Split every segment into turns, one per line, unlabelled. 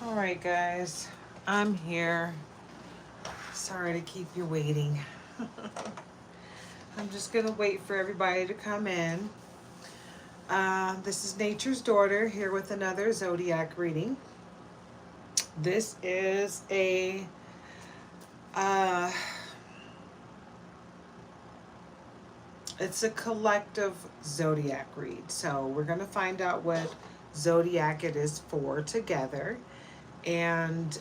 All right, guys, I'm here. Sorry to keep you waiting. I'm just gonna wait for everybody to come in. This is Nature's Daughter here with another Zodiac reading. This is a uh, it's a collective Zodiac read. So we're gonna find out what Zodiac it is for together, and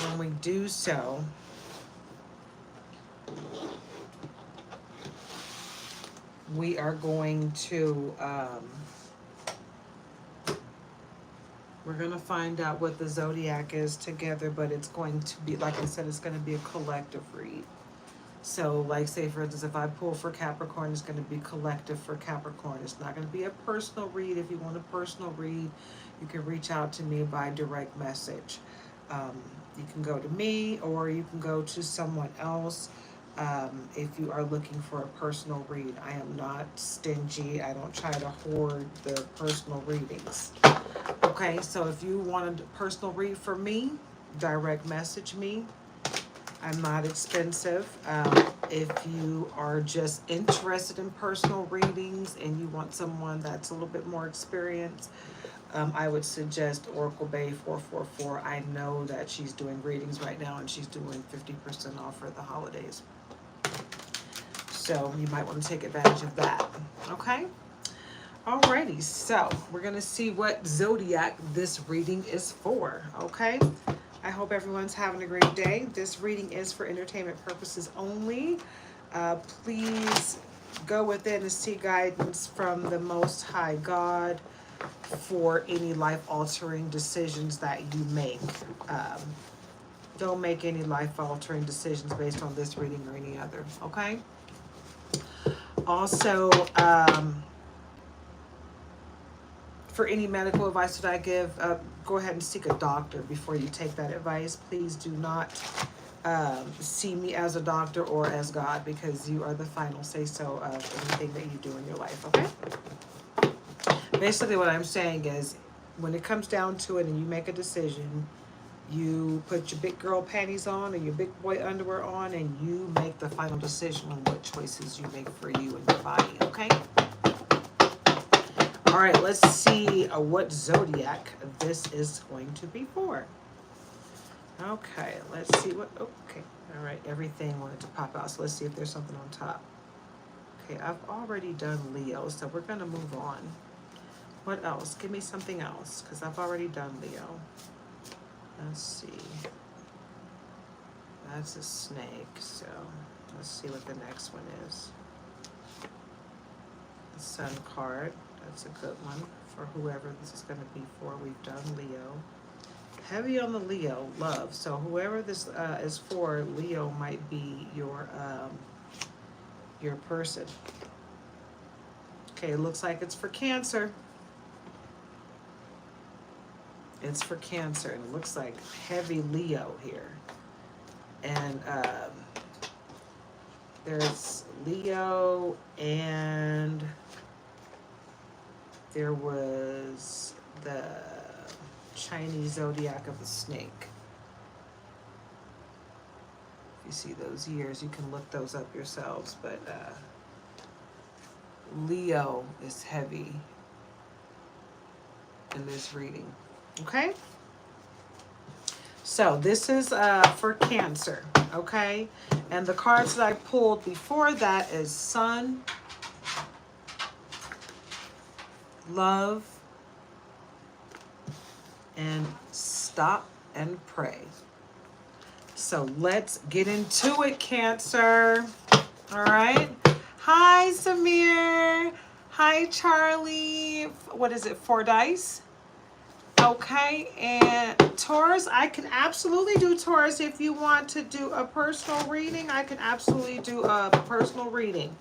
when we do so, we are going to we're going to find out what the Zodiac is together, but it's going to be, like I said, it's going to be a collective read. So like, say for instance, if I pull for Capricorn, it's going to be collective for Capricorn. It's not going to be a personal read. If you want a personal read, you can reach out to me by direct message. You can go to me, or you can go to someone else. If you are looking for a personal read, I am not stingy. I don't try to hoard the personal readings. Okay, so if you want a personal read for me, direct message me. I'm not expensive. If you are just interested in personal readings and you want someone that's a little bit more experienced, I would suggest Oracle Bay 444. I know that she's doing readings right now, and she's doing 50% off for the holidays. So you might want to take advantage of that. Okay? Alrighty, so we're going to see what Zodiac this reading is for. Okay? I hope everyone's having a great day. This reading is for entertainment purposes only. Please go within and seek guidance from the Most High God for any life-altering decisions that you make. Don't make any life-altering decisions based on this reading or any other, okay? Also, for any medical advice that I give, go ahead and seek a doctor before you take that advice. Please do not see me as a doctor or as God, because you are the final say-so of anything that you do in your life, okay? Basically what I'm saying is, when it comes down to it and you make a decision, you put your big girl panties on or your big boy underwear on, and you make the final decision on what choices you make for you and your body, okay? All right, let's see what Zodiac this is going to be for. Okay, let's see what, okay. All right, everything wanted to pop out, so let's see if there's something on top. Okay, I've already done Leo, so we're gonna move on. What else? Give me something else, because I've already done Leo. Let's see. That's a snake, so let's see what the next one is. The Sun card. That's a good one for whoever this is going to be for. We've done Leo. Heavy on the Leo, love. So whoever this is for, Leo might be your person. Okay, it looks like it's for Cancer. It's for Cancer, and it looks like heavy Leo here. And there's Leo, and there was the Chinese zodiac of the snake. If you see those years, you can look those up yourselves, but Leo is heavy in this reading. Okay? So this is for Cancer, okay? And the cards that I pulled before that is Sun, Love, and Stop and Pray. So let's get into it, Cancer. All right? Hi, Samir. Hi, Charlie. What is it, 4 dice? Okay, and Taurus, I can absolutely do Taurus. If you want to do a personal reading, I can absolutely do a personal reading.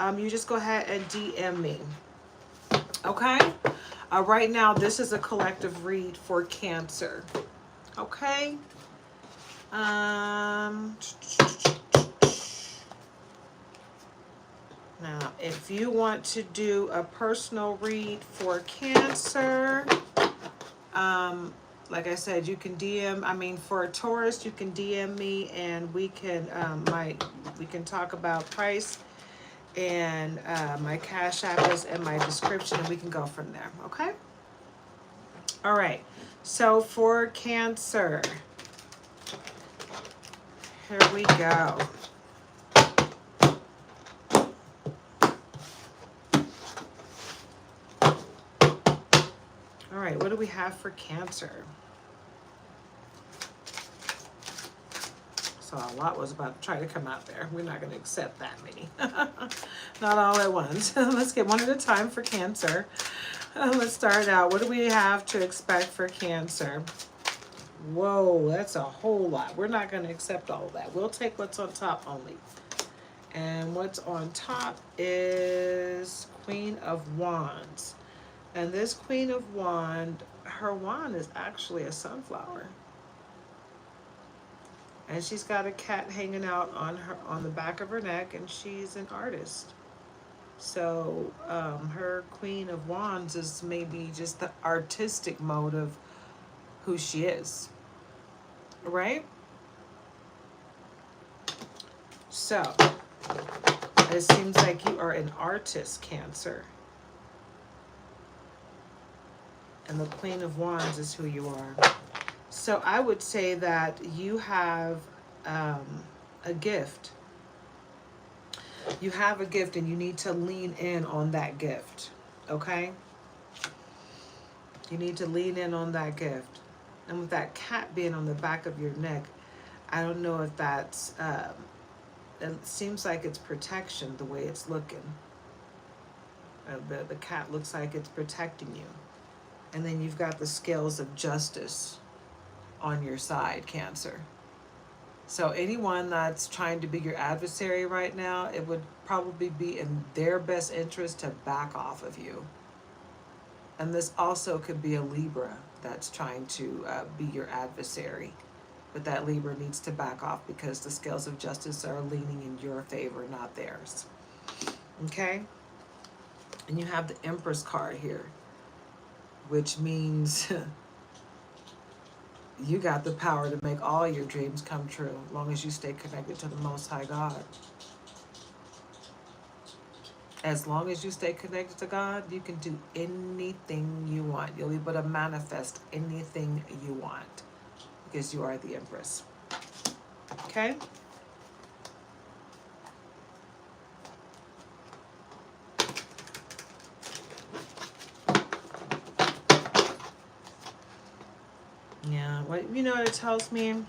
You just go ahead and DM me. Okay? Right now, this is a collective read for Cancer. Okay? Now, if you want to do a personal read for Cancer, like I said, you can DM. I mean, for a Taurus, you can DM me, and we can we can talk about price, and my Cash App is in my description, and we can go from there. Okay. All right. So for Cancer, here we go. All right, what do we have for Cancer? So a lot was about to try to come out there. We're not going to accept that many. Not all at once. Let's get one at a time for Cancer. Let's start out. What do we have to expect for Cancer? Whoa, that's a whole lot. We're not going to accept all of that. We'll take what's on top only. And what's on top is Queen of Wands. And this Queen of Wands, her wand is actually a sunflower. And she's got a cat hanging out on the back of her neck, and she's an artist. So her Queen of Wands is maybe just the artistic mode of who she is, right? So it seems like you are an artist, Cancer. And the Queen of Wands is who you are. So I would say that you have a gift. You have a gift, and you need to lean in on that gift, okay? You need to lean in on that gift. And with that cat being on the back of your neck, I don't know if that's, it seems like it's protection the way it's looking. The cat looks like it's protecting you. And then you've got the scales of justice on your side, Cancer. So anyone that's trying to be your adversary right now, it would probably be in their best interest to back off of you. And this also could be a Libra that's trying to be your adversary. But that Libra needs to back off because the scales of justice are leaning in your favor, not theirs. Okay? And you have the Empress card here, which means you got the power to make all your dreams come true, as long as you stay connected to the Most High God. As long as you stay connected to God, you can do anything you want. You'll be able to manifest anything you want because you are the Empress. Okay? Yeah, you know what it tells me?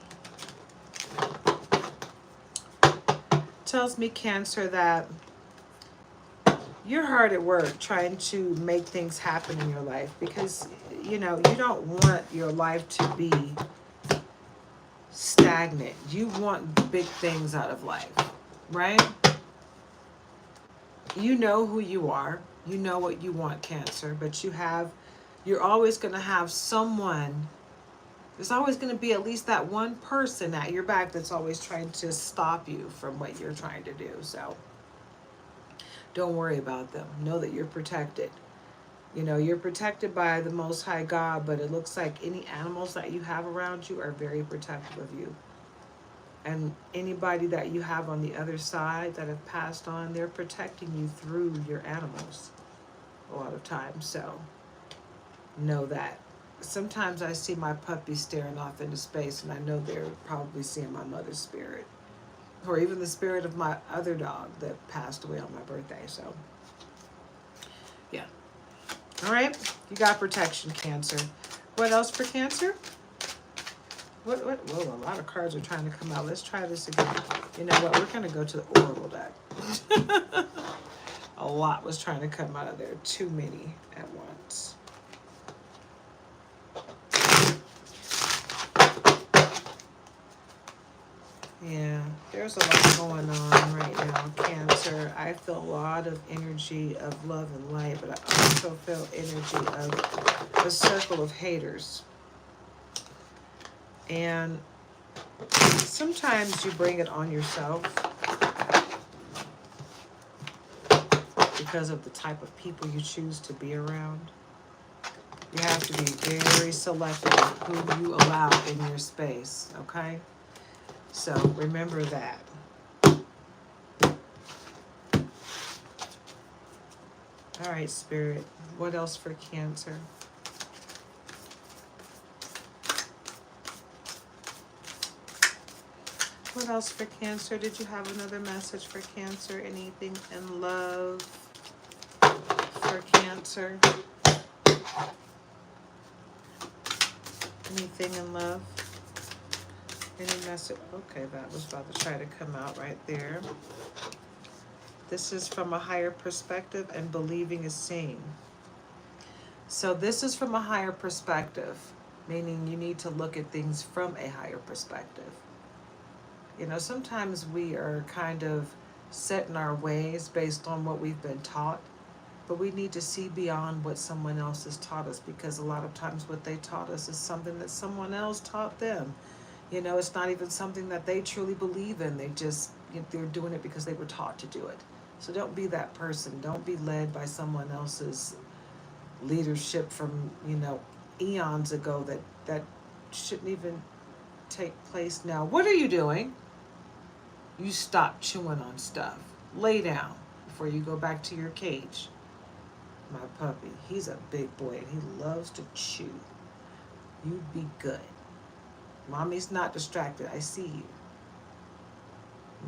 It tells me, Cancer, that you're hard at work trying to make things happen in your life because, you know, you don't want your life to be stagnant. You want big things out of life, right? You know who you are. You know what you want, Cancer, but you're always going to have someone. There's always going to be at least that one person at your back that's always trying to stop you from what you're trying to do. So don't worry about them. Know that you're protected. You know, you're protected by the Most High God, but it looks like any animals that you have around you are very protective of you. And anybody that you have on the other side that have passed on, they're protecting you through your animals a lot of times. So know that. Sometimes I see my puppy staring off into space, and I know they're probably seeing my mother's spirit, or even the spirit of my other dog that passed away on my birthday. So yeah. All right, you got protection, Cancer. What else for Cancer? Whoa, a lot of cards are trying to come out. Let's try this again. You know what, we're going to go to the Oracle deck. A lot was trying to come out of there. Too many at once. Yeah, there's a lot going on right now, Cancer. I feel a lot of energy of love and light, but I also feel energy of a circle of haters. And Sometimes you bring it on yourself because of the type of people you choose to be around. You have to be very selective of who you allow in your space, okay? So remember that. All right, Spirit. What else for Cancer? What else for Cancer? Did you have another message for Cancer? Anything in love for Cancer? Anything in love? Any message? Okay, that was about to try to come out right there. This is from a higher perspective, and believing is seeing. So this is from a higher perspective, meaning you need to look at things from a higher perspective. You know, sometimes we are kind of set in our ways based on what we've been taught, but we need to see beyond what someone else has taught us, because a lot of times what they taught us is something that someone else taught them. You know, it's not even something that they truly believe in. They just, they're doing it because they were taught to do it. So don't be that person. Don't be led by someone else's leadership from, eons ago that shouldn't even take place now. What are you doing? You stop chewing on stuff. Lay down before you go back to your cage. My puppy, he's a big boy and he loves to chew. You be good. Mommy's not distracted. I see you.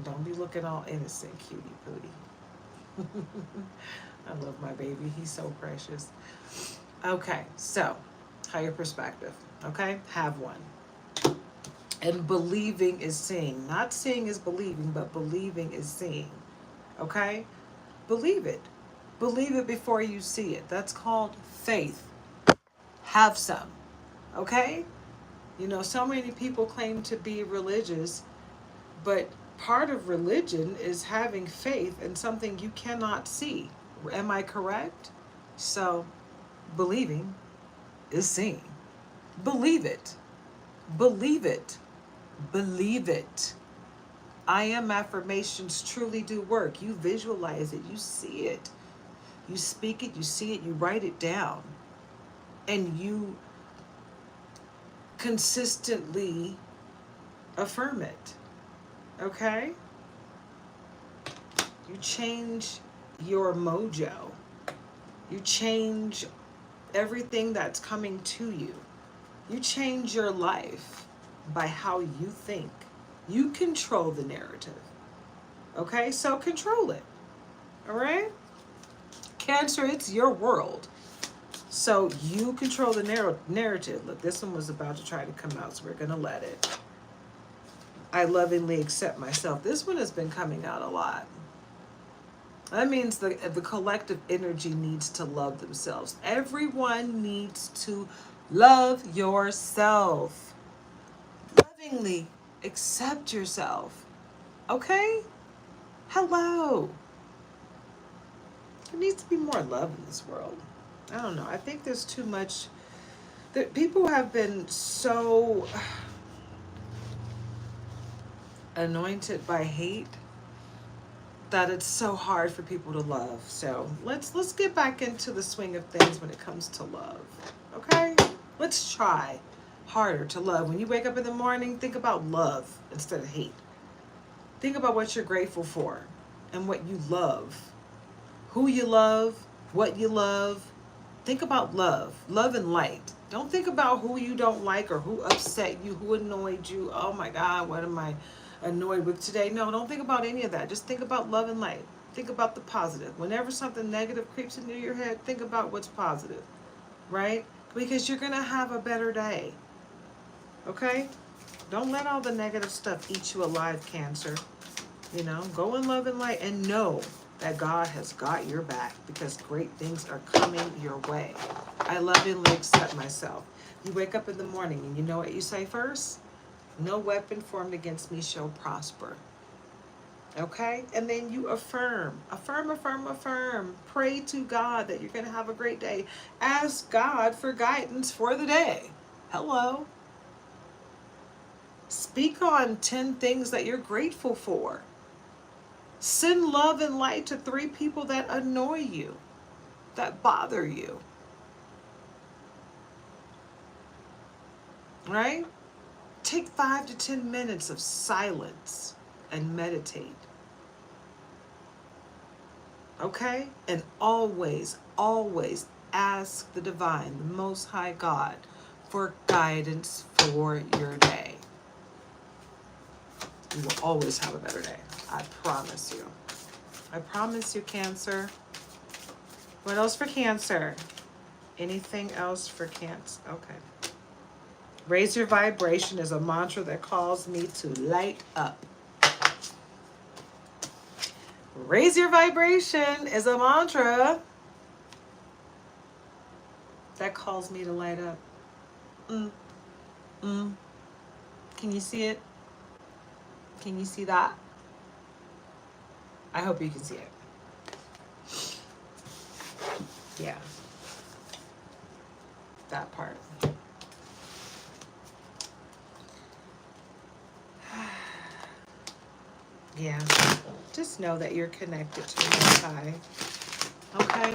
Don't be looking all innocent, cutie pootie. I love my baby. He's so precious. Okay, so higher perspective. Okay, have one. And believing is seeing. Not seeing is believing, but believing is seeing. Okay? Believe it. Believe it before you see it. That's called faith. Have some. Okay? So many people claim to be religious, but part of religion is having faith in something you cannot see. Am I correct? So, believing is seeing. Believe it. Believe it. Believe it. I am affirmations truly do work. You visualize it. You see it. You speak it. You see it. You write it down. And you consistently affirm it. Okay? You change your mojo. You change everything that's coming to you. You change your life by how you think. You control the narrative. Okay? So control it. All right? Cancer, it's your world. So you control the narrative. Look, this one was about to try to come out, so we're going to let it. I lovingly accept myself. This one has been coming out a lot. That means the collective energy needs to love themselves. Everyone needs to love yourself. Lovingly accept yourself. Okay? Hello. There needs to be more love in this world. I don't know. I think there's too much. That people have been so anointed by hate that it's so hard for people to love. So let's get back into the swing of things when it comes to love. Okay? Let's try harder to love. When you wake up in the morning, think about love instead of hate. Think about what you're grateful for and what you love. Who you love, what you love. Think about love. Love and light. Don't think about who you don't like or who upset you, who annoyed you. Oh my God, what am I annoyed with today? No, don't think about any of that. Just think about love and light. Think about the positive. Whenever something negative creeps into your head, think about what's positive, right? Because you're going to have a better day. Okay? Don't let all the negative stuff eat you alive, Cancer. Go in love and light and know that God has got your back, because great things are coming your way. I lovingly accept myself. You wake up in the morning and you know what you say first? No weapon formed against me shall prosper. Okay? And then you affirm. Affirm, affirm, affirm. Pray to God that you're going to have a great day. Ask God for guidance for the day. Hello. Speak on 10 things that you're grateful for. Send love and light to 3 people that annoy you, that bother you. Right? Take 5 to 10 minutes of silence and meditate. Okay? And always, always ask the divine, the Most High God, for guidance for your day. You will always have a better day. I promise you. I promise you, Cancer. What else for Cancer? Anything else for Cancer? Okay. Raise your vibration is a mantra that calls me to light up. Raise your vibration is a mantra that calls me to light up. Can you see it? Can you see that? I hope you can see it. Yeah. That part. Yeah. Just know that you're connected to the Most High. Okay?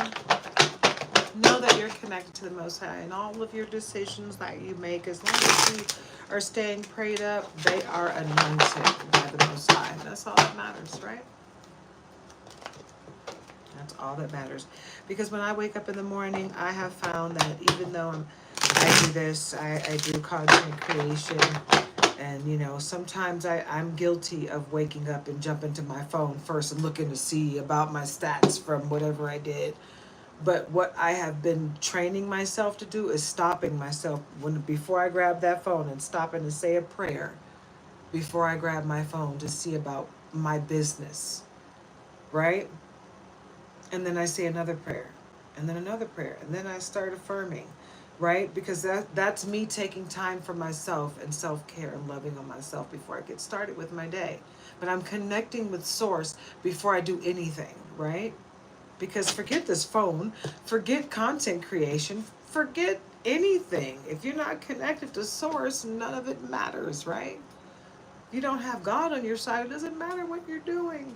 Know that you're connected to the Most High, and all of your decisions that you make, as long as you are staying prayed up, they are anointed by the Most High. That's all that matters, right? That's all that matters. Because when I wake up in the morning, I have found that even though I do this, I do content creation, and you know, sometimes I'm guilty of waking up and jumping to my phone first and looking to see about my stats from whatever I did. But what I have been training myself to do is stopping myself before I grab that phone, and stopping to say a prayer before I grab my phone to see about my business, right? And then I say another prayer, and then another prayer, and then I start affirming, right? Because that's me taking time for myself and self-care and loving on myself before I get started with my day. But I'm connecting with Source before I do anything, right? Because forget this phone, forget content creation, forget anything. If you're not connected to Source, none of it matters, right? If you don't have God on your side, it doesn't matter what you're doing.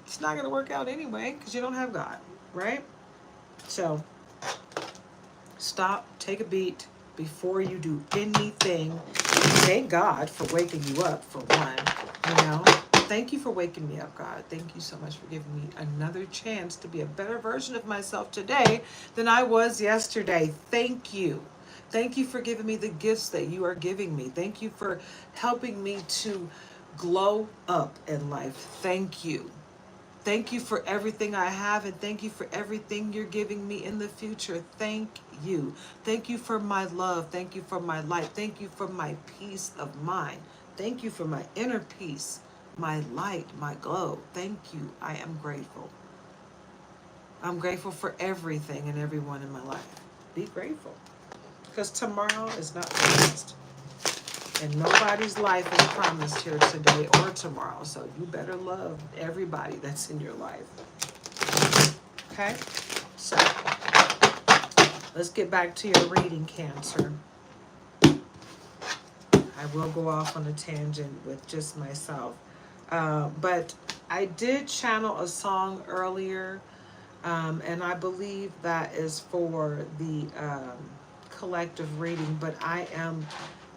It's not going to work out anyway because you don't have God, right? So stop, take a beat before you do anything. Thank God for waking you up, for one, you know. Thank you for waking me up, God. Thank you so much for giving me another chance to be a better version of myself today than I was yesterday. Thank you. Thank you for giving me the gifts that you are giving me. Thank you for helping me to glow up in life. Thank you. Thank you for everything I have, and thank you for everything you're giving me in the future. Thank you. Thank you for my love. Thank you for my light. Thank you for my peace of mind. Thank you for my inner peace, my light, my glow. Thank you. I am grateful. I'm grateful for everything and everyone in my life. Be grateful. Because tomorrow is not promised. And nobody's life is promised here today or tomorrow. So you better love everybody that's in your life. Okay? So let's get back to your reading, Cancer. I will go off on a tangent with just myself. But I did channel a song earlier. And I believe that is for the collective reading. But I am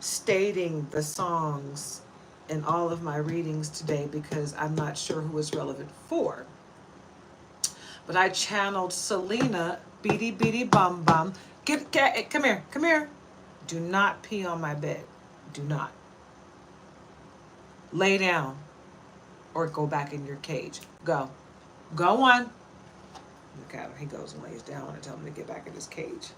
stating the songs in all of my readings today because I'm not sure who it's relevant for. But I channeled Selena, Beady Beady Bum Bum. Come here, come here. Do not pee on my bed. Do not. Lay down or go back in your cage. Go. Go on. Look at him. He goes and lays down. I tell him to get back in his cage.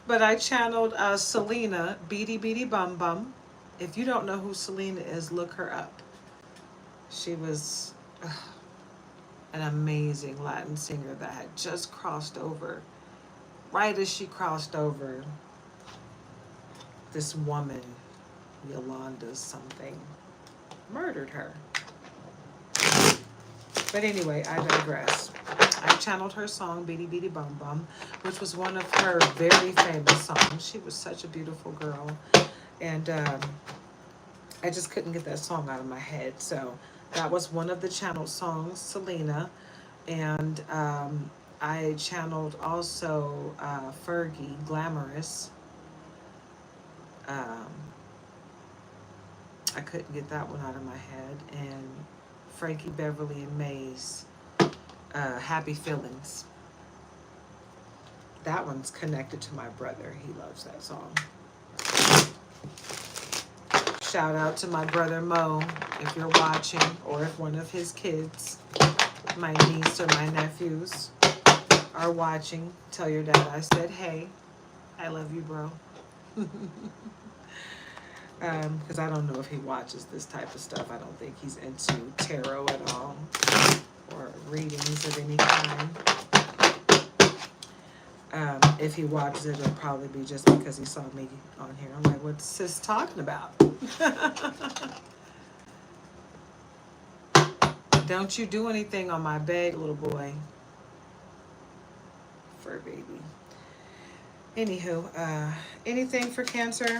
But I channeled Selena, Beady Beady Bum Bum. If you don't know who Selena is, look her up. She was an amazing Latin singer that had just crossed over. Right as she crossed over, this woman, Yolanda something, murdered her. But anyway, I digress. I channeled her song, Beady Beady Bum Bum, which was one of her very famous songs. She was such a beautiful girl. And I just couldn't get that song out of my head. So that was one of the channeled songs, Selena. And I channeled also Fergie, Glamorous. Um, I couldn't get that one out of my head. And Frankie Beverly and Mays, Happy Feelings. That one's connected to my brother. He loves that song. Shout out to my brother Mo, if you're watching, or if one of his kids, my niece or my nephews, are watching. Tell your dad I said, hey, I love you, bro. Because I don't know if he watches this type of stuff. I don't think he's into tarot at all, or readings of any kind. If he watches it, it'll probably be just because he saw me on here. I'm like, what's sis talking about? Don't you do anything on my bed, little boy. Fur baby. Anywho, anything for Cancer?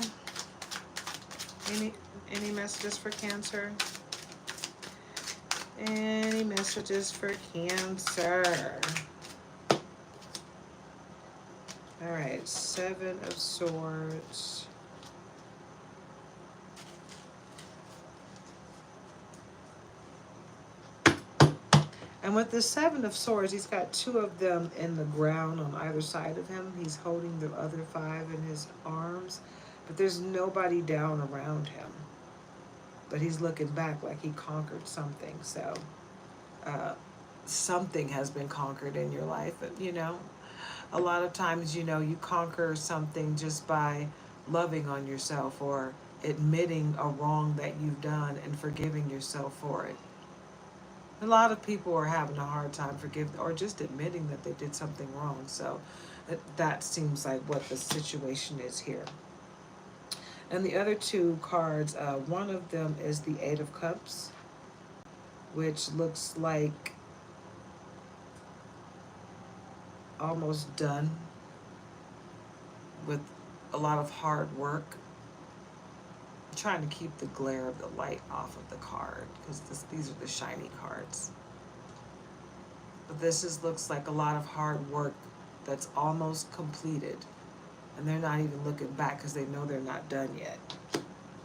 Any messages for Cancer? Any messages for Cancer? All right, Seven of Swords. And with the Seven of Swords, he's got two of them in the ground on either side of him. He's holding the other five in his arms, but there's nobody down around him. But he's looking back like he conquered something. So something has been conquered in your life. But, you know, a lot of times, you know, you conquer something just by loving on yourself or admitting a wrong that you've done and forgiving yourself for it. A lot of people are having a hard time forgiving or just admitting that they did something wrong. So that seems like what the situation is here. And the other two cards, one of them is the Eight of Cups, which looks like almost done with a lot of hard work. I'm trying to keep the glare of the light off of the card because these are the shiny cards. But this looks like a lot of hard work that's almost completed. And they're not even looking back because they know they're not done yet,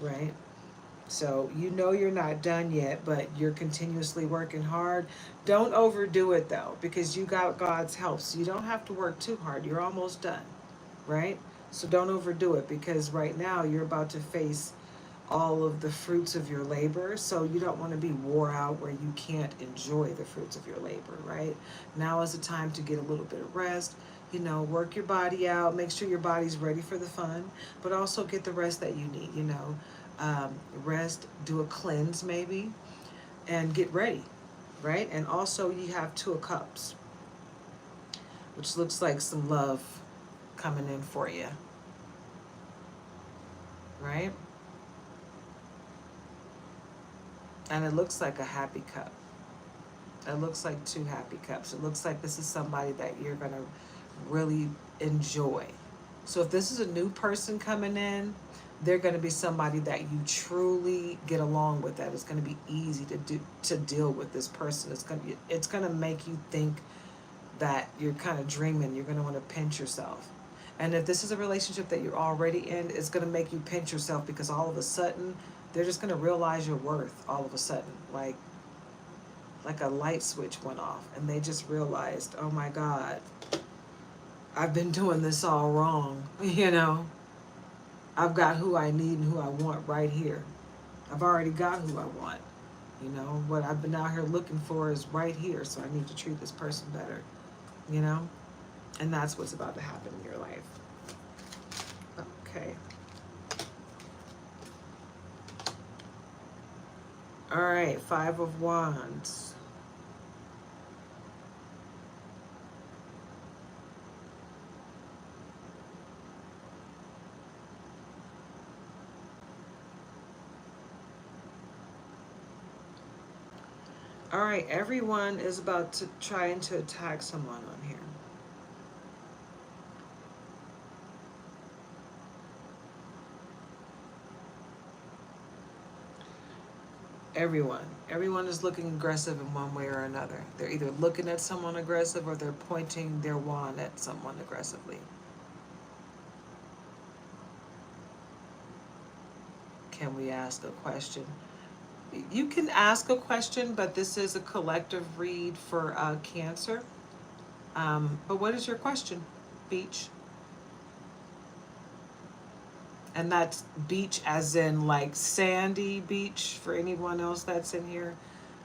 right? So you know you're not done yet, but you're continuously working hard. Don't overdo it though, because you got God's help. So you don't have to work too hard. You're almost done, right? So don't overdo it because right now you're about to face all of the fruits of your labor. So you don't want to be wore out where you can't enjoy the fruits of your labor, right? Now is the time to get a little bit of rest. You know, work your body out, make sure your body's ready for the fun, but also get the rest that you need, you know. Rest, do a cleanse maybe, and get ready, right? And also you have Two of Cups, which looks like some love coming in for you, right? And it looks like a happy cup. It looks like two happy cups. It looks like this is somebody that you're going to really enjoy. So if this is a new person coming in, they're going to be somebody that you truly get along with, that it's going to be easy to deal with this person. It's going to make you think that you're kind of dreaming. You're going to want to pinch yourself. And if this is a relationship that you're already in, it's going to make you pinch yourself because all of a sudden they're just going to realize your worth all of a sudden. Like a light switch went off and they just realized, oh my God, I've been doing this all wrong, you know. I've got who I need and who I want right here. I've already got who I want. You know, what I've been out here looking for is right here, so I need to treat this person better, you know? And that's what's about to happen in your life. Okay. All right, Five of Wands. All right, everyone is about to trying to attack someone on here. Everyone is looking aggressive in one way or another. They're either looking at someone aggressive or they're pointing their wand at someone aggressively. Can we ask a question? You can ask a question, but this is a collective read for Cancer. But what is your question, Beach? And that's beach as in like sandy beach for anyone else that's in here.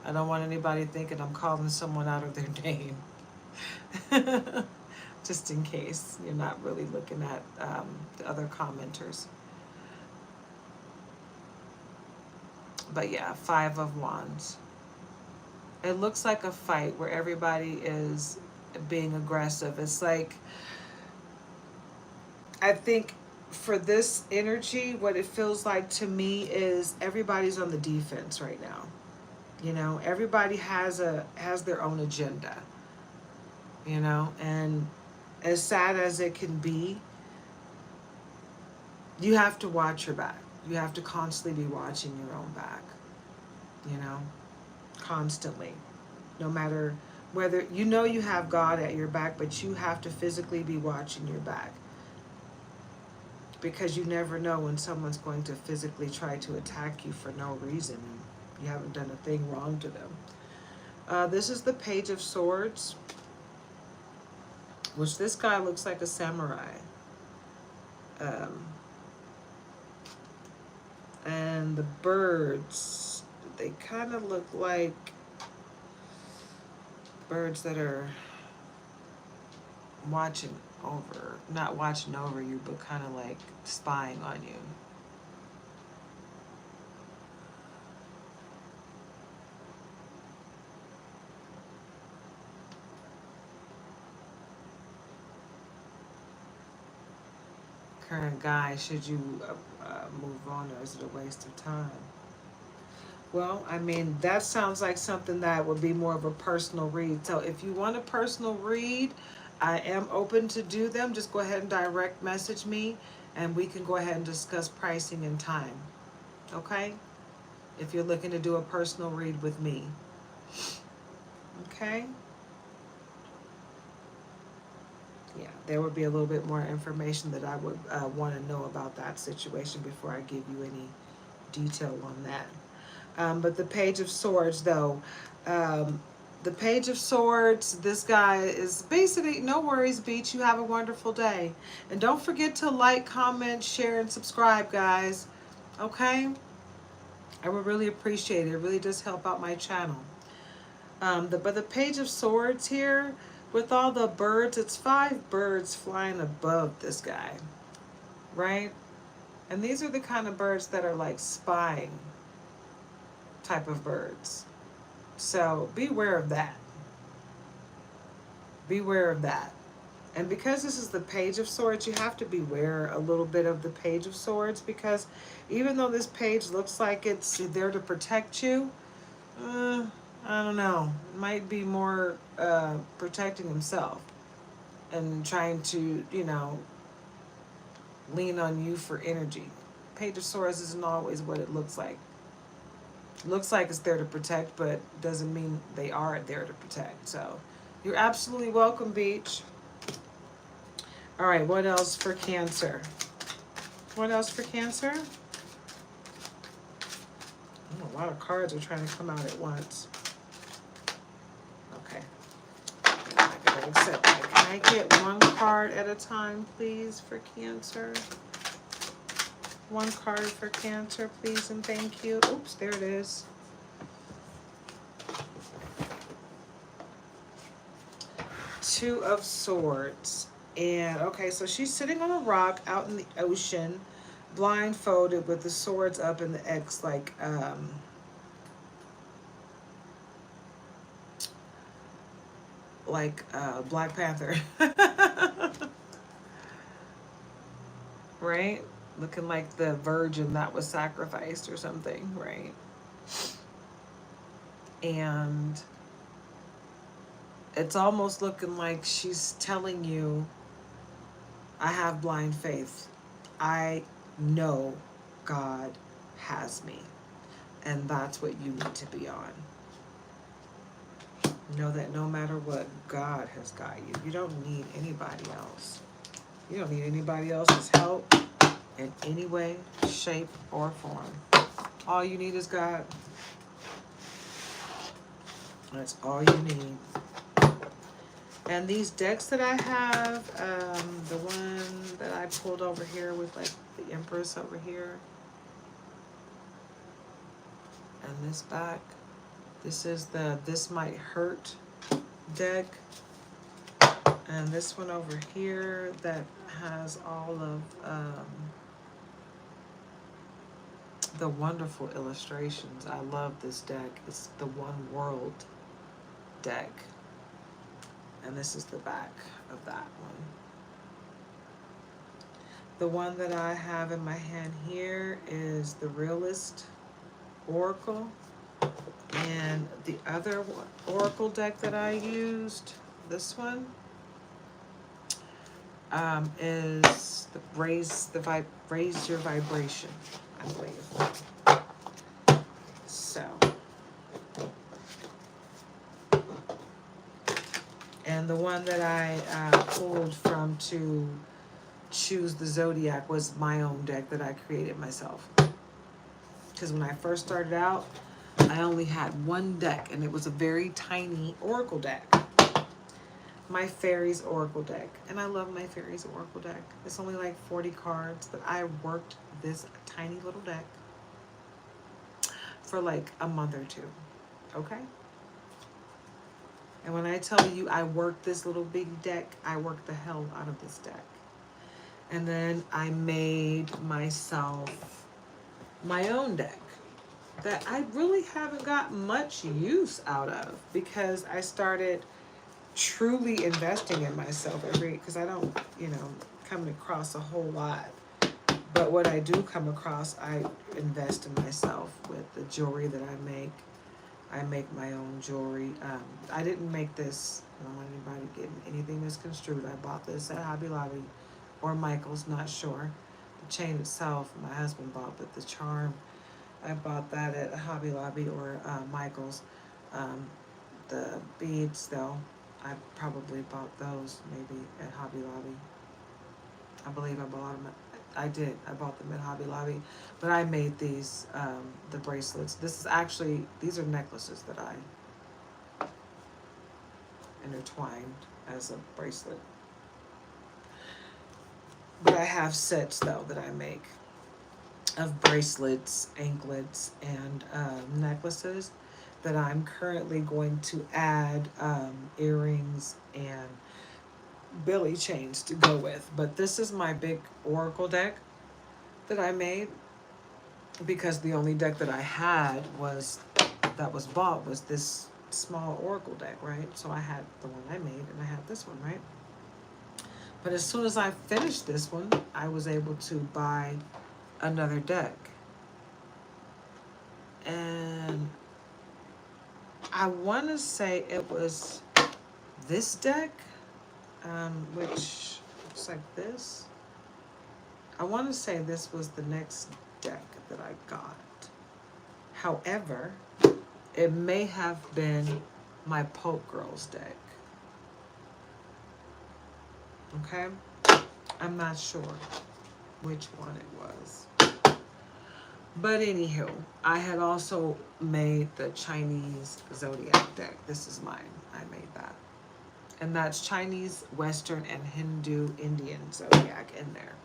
I don't want anybody thinking I'm calling someone out of their name. Just in case you're not really looking at the other commenters. But yeah, 5 of Wands. It looks like a fight where everybody is being aggressive. It's like, I think for this energy, what it feels like to me is everybody's on the defense right now. You know, everybody has their own agenda. You know, and as sad as it can be, you have to watch your back. You have to constantly be watching your own back. You know, constantly. No matter whether, you know, you have God at your back, but you have to physically be watching your back. Because you never know when someone's going to physically try to attack you for no reason. You haven't done a thing wrong to them. This is the Page of Swords, which this guy looks like a samurai. And the birds, they kind of look like birds that are watching over, not watching over you, but kind of like spying on you. Current guy, should you move on, or is it a waste of time? Well, I mean, that sounds like something that would be more of a personal read. So if you want a personal read, I am open to do them. Just go ahead and direct message me, and we can go ahead and discuss pricing and time. Okay? If you're looking to do a personal read with me. Okay? Yeah, there would be a little bit more information that I would want to know about that situation before I give you any detail on that. But the Page of Swords, though, the Page of Swords, this guy is basically, no worries, Beach, you have a wonderful day. And don't forget to like, comment, share, and subscribe, guys. Okay? I would really appreciate it. It really does help out my channel. But the Page of Swords here, with all the birds, it's 5 birds flying above this guy, right? And these are the kind of birds that are like spying type of birds. So beware of that. Beware of that. And because this is the Page of Swords, you have to beware a little bit of the Page of Swords, because even though this page looks like it's there to protect you, I don't know. It might be more protecting himself and trying to, you know, lean on you for energy. Page of Swords isn't always what it looks like. It looks like it's there to protect, but doesn't mean they are there to protect. So you're absolutely welcome, Beach. All right, what else for Cancer? What else for Cancer? Oh, a lot of cards are trying to come out at once. Okay. I'm not gonna accept that. Can I get one card at a time, please, for Cancer? One card for Cancer, please, and thank you. Oops, there it is. Two of Swords. And, okay, so she's sitting on a rock out in the ocean, blindfolded with the swords up and the X, like, Black Panther. Right? Looking like the virgin that was sacrificed or something, right? And it's almost looking like she's telling you, I have blind faith. I know God has me. And that's what you need to be on. Know that no matter what, God has got you. You don't need anybody else. You don't need anybody else's help in any way, shape, or form. All you need is God. That's all you need. And these decks that I have, the one that I pulled over here with like the Empress over here, and this back, this is the This Might Hurt deck. And this one over here that has all of the wonderful illustrations. I love this deck. It's the One World deck. And this is the back of that one. The one that I have in my hand here is the Realist Oracle. And the other Oracle deck that I used, this one, is the Raise Your Vibration, I believe. So, and the one that I pulled from to choose the Zodiac was my own deck that I created myself. Because when I first started out, I only had one deck, and it was a very tiny Oracle deck. My Fairies Oracle deck. And I love my Fairies Oracle deck. It's only like 40 cards, but I worked this tiny little deck for like a month or two. Okay? And when I tell you I worked this little big deck, I worked the hell out of this deck. And then I made myself my own deck that I really haven't got much use out of, because I started truly investing in myself because I don't, come across a whole lot. But what I do come across, I invest in myself with the jewelry that I make. I make my own jewelry. I didn't make this. I don't want anybody getting anything misconstrued. I bought this at Hobby Lobby or Michael's, not sure. The chain itself, my husband bought, but the charm, I bought that at Hobby Lobby or Michael's. The beads, though, I probably bought those maybe at Hobby Lobby. I believe I bought them. I did. I bought them at Hobby Lobby. But I made these, the bracelets. These are necklaces that I intertwined as a bracelet. But I have sets, though, that I make of bracelets, anklets, and necklaces that I'm currently going to add earrings and belly chains to go with. But this is my big Oracle deck that I made, because the only deck that I had that was bought was this small Oracle deck, right? So I had the one I made, and I had this one, right? But as soon as I finished this one, I was able to buy another deck. And I want to say it was this deck, which looks like this. I want to say this was the next deck that I got. However, it may have been my Poke Girls deck. Okay? I'm not sure which one it was. But anywho, I had also made the Chinese Zodiac deck. This is mine. I made that. And that's Chinese, Western, and Hindu, Indian Zodiac in there.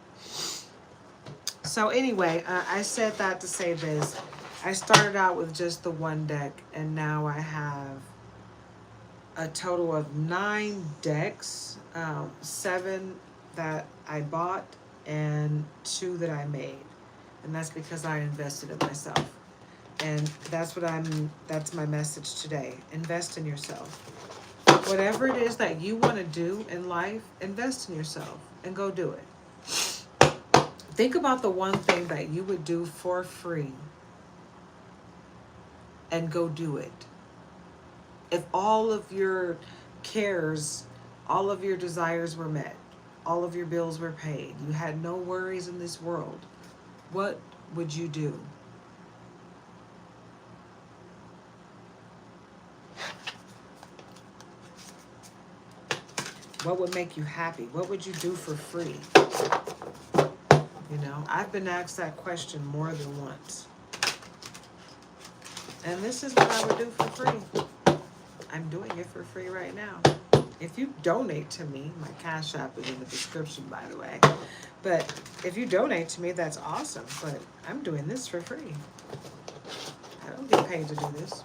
So anyway, I said that to say this. I started out with just the one deck, and now I have a total of 9 decks, 7 that I bought and 2 that I made. And that's because I invested in myself. And that's my message today. Invest in yourself. Whatever it is that you want to do in life, invest in yourself and go do it. Think about the one thing that you would do for free and go do it. If all of your cares, all of your desires were met, all of your bills were paid, you had no worries in this world, what would you do? What would make you happy? What would you do for free? You know, I've been asked that question more than once. And this is what I would do for free. I'm doing it for free right now. If you donate to me, my Cash App is in the description, by the way. But if you donate to me, that's awesome. But I'm doing this for free. I don't get paid to do this.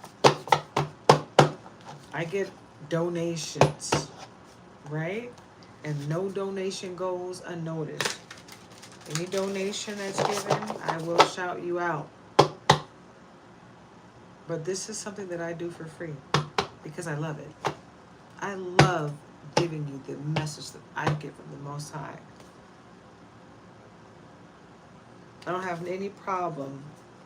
I get donations, right? And no donation goes unnoticed. Any donation that's given, I will shout you out. But this is something that I do for free because I love it. I love giving you the message that I get from the Most High. I don't have any problem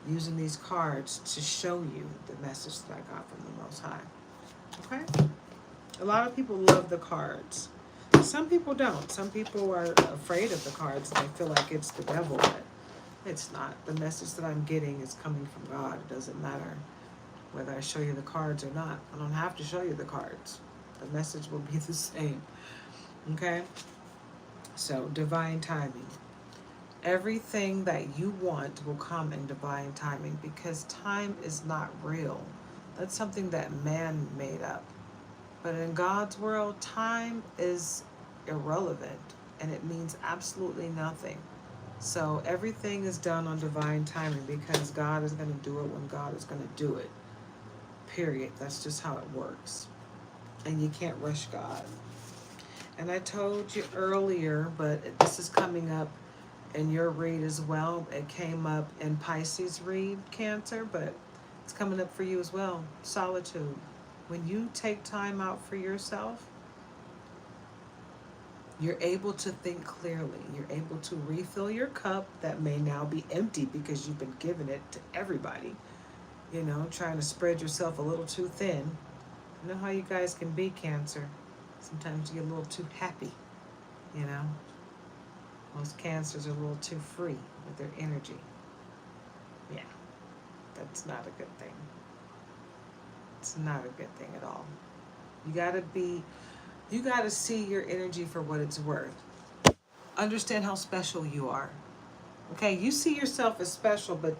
using these cards to show you the message that I got from the Most High. Okay? A lot of people love the cards. Some people don't. Some people are afraid of the cards. They feel like it's the devil, but it's not. The message that I'm getting is coming from God. It doesn't matter whether I show you the cards or not. I don't have to show you the cards. The message will be the same. Okay? So, divine timing. Everything that you want will come in divine timing because time is not real. That's something that man made up. But in God's world, time is irrelevant and it means absolutely nothing. So everything is done on divine timing because God is going to do it when God is going to do it. Period. That's just how it works. And you can't rush God. And I told you earlier, but this is coming up in your read as well. It came up in Pisces read, Cancer, but it's coming up for you as well. Solitude. When you take time out for yourself, you're able to think clearly. You're able to refill your cup that may now be empty because you've been giving it to everybody. You know, trying to spread yourself a little too thin. You know how you guys can be, Cancer. Sometimes you get a little too happy, you know. Most Cancers are a little too free with their energy. Yeah, that's not a good thing. It's not a good thing at all. You gotta see your energy for what it's worth. Understand how special you are. Okay, you see yourself as special, but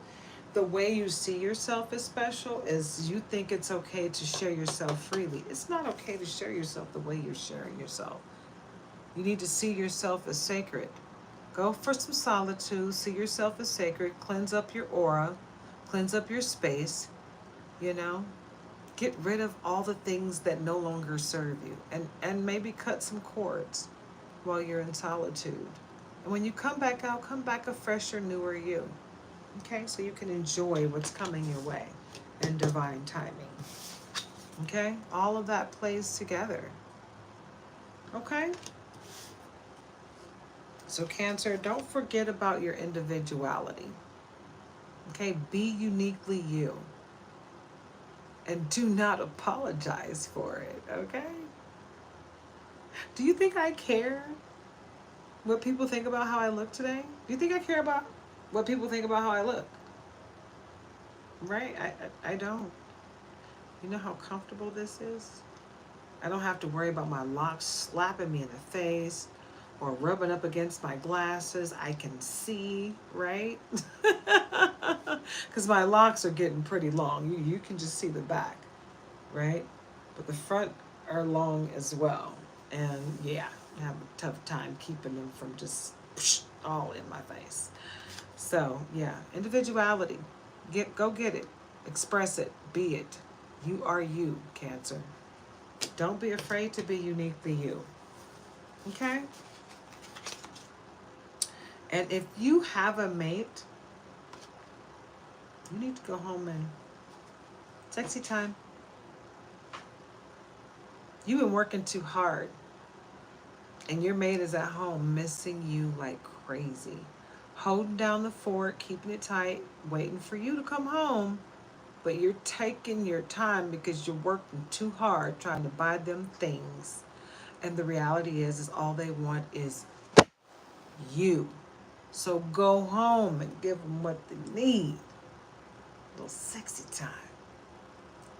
the way you see yourself as special is you think it's okay to share yourself freely. It's not okay to share yourself the way you're sharing yourself. You need to see yourself as sacred. Go for some solitude, see yourself as sacred, cleanse up your aura, cleanse up your space, you know. Get rid of all the things that no longer serve you and maybe cut some cords while you're in solitude. And when you come back out, come back a fresher, newer you. Okay, so you can enjoy what's coming your way in divine timing. Okay, all of that plays together. Okay? So Cancer, don't forget about your individuality. Okay, be uniquely you. And do not apologize for it, okay? Do you think I care what people think about how I look today? Do you think I care about what people think about how I look? Right? I don't. You know how comfortable this is? I don't have to worry about my locks slapping me in the face or rubbing up against my glasses. I can see, right? Because my locks are getting pretty long. You can just see the back, right? But the front are long as well. And yeah, I have a tough time keeping them from just all in my face. So yeah, individuality. Go get it. Express it. Be it. You are you, Cancer. Don't be afraid to be uniquely you. Okay? And if you have a mate, you need to go home and sexy time. You've been working too hard. And your mate is at home missing you like crazy. Holding down the fort, keeping it tight, waiting for you to come home. But you're taking your time because you're working too hard trying to buy them things. And the reality is all they want is you. So go home and give them what they need. A little sexy time.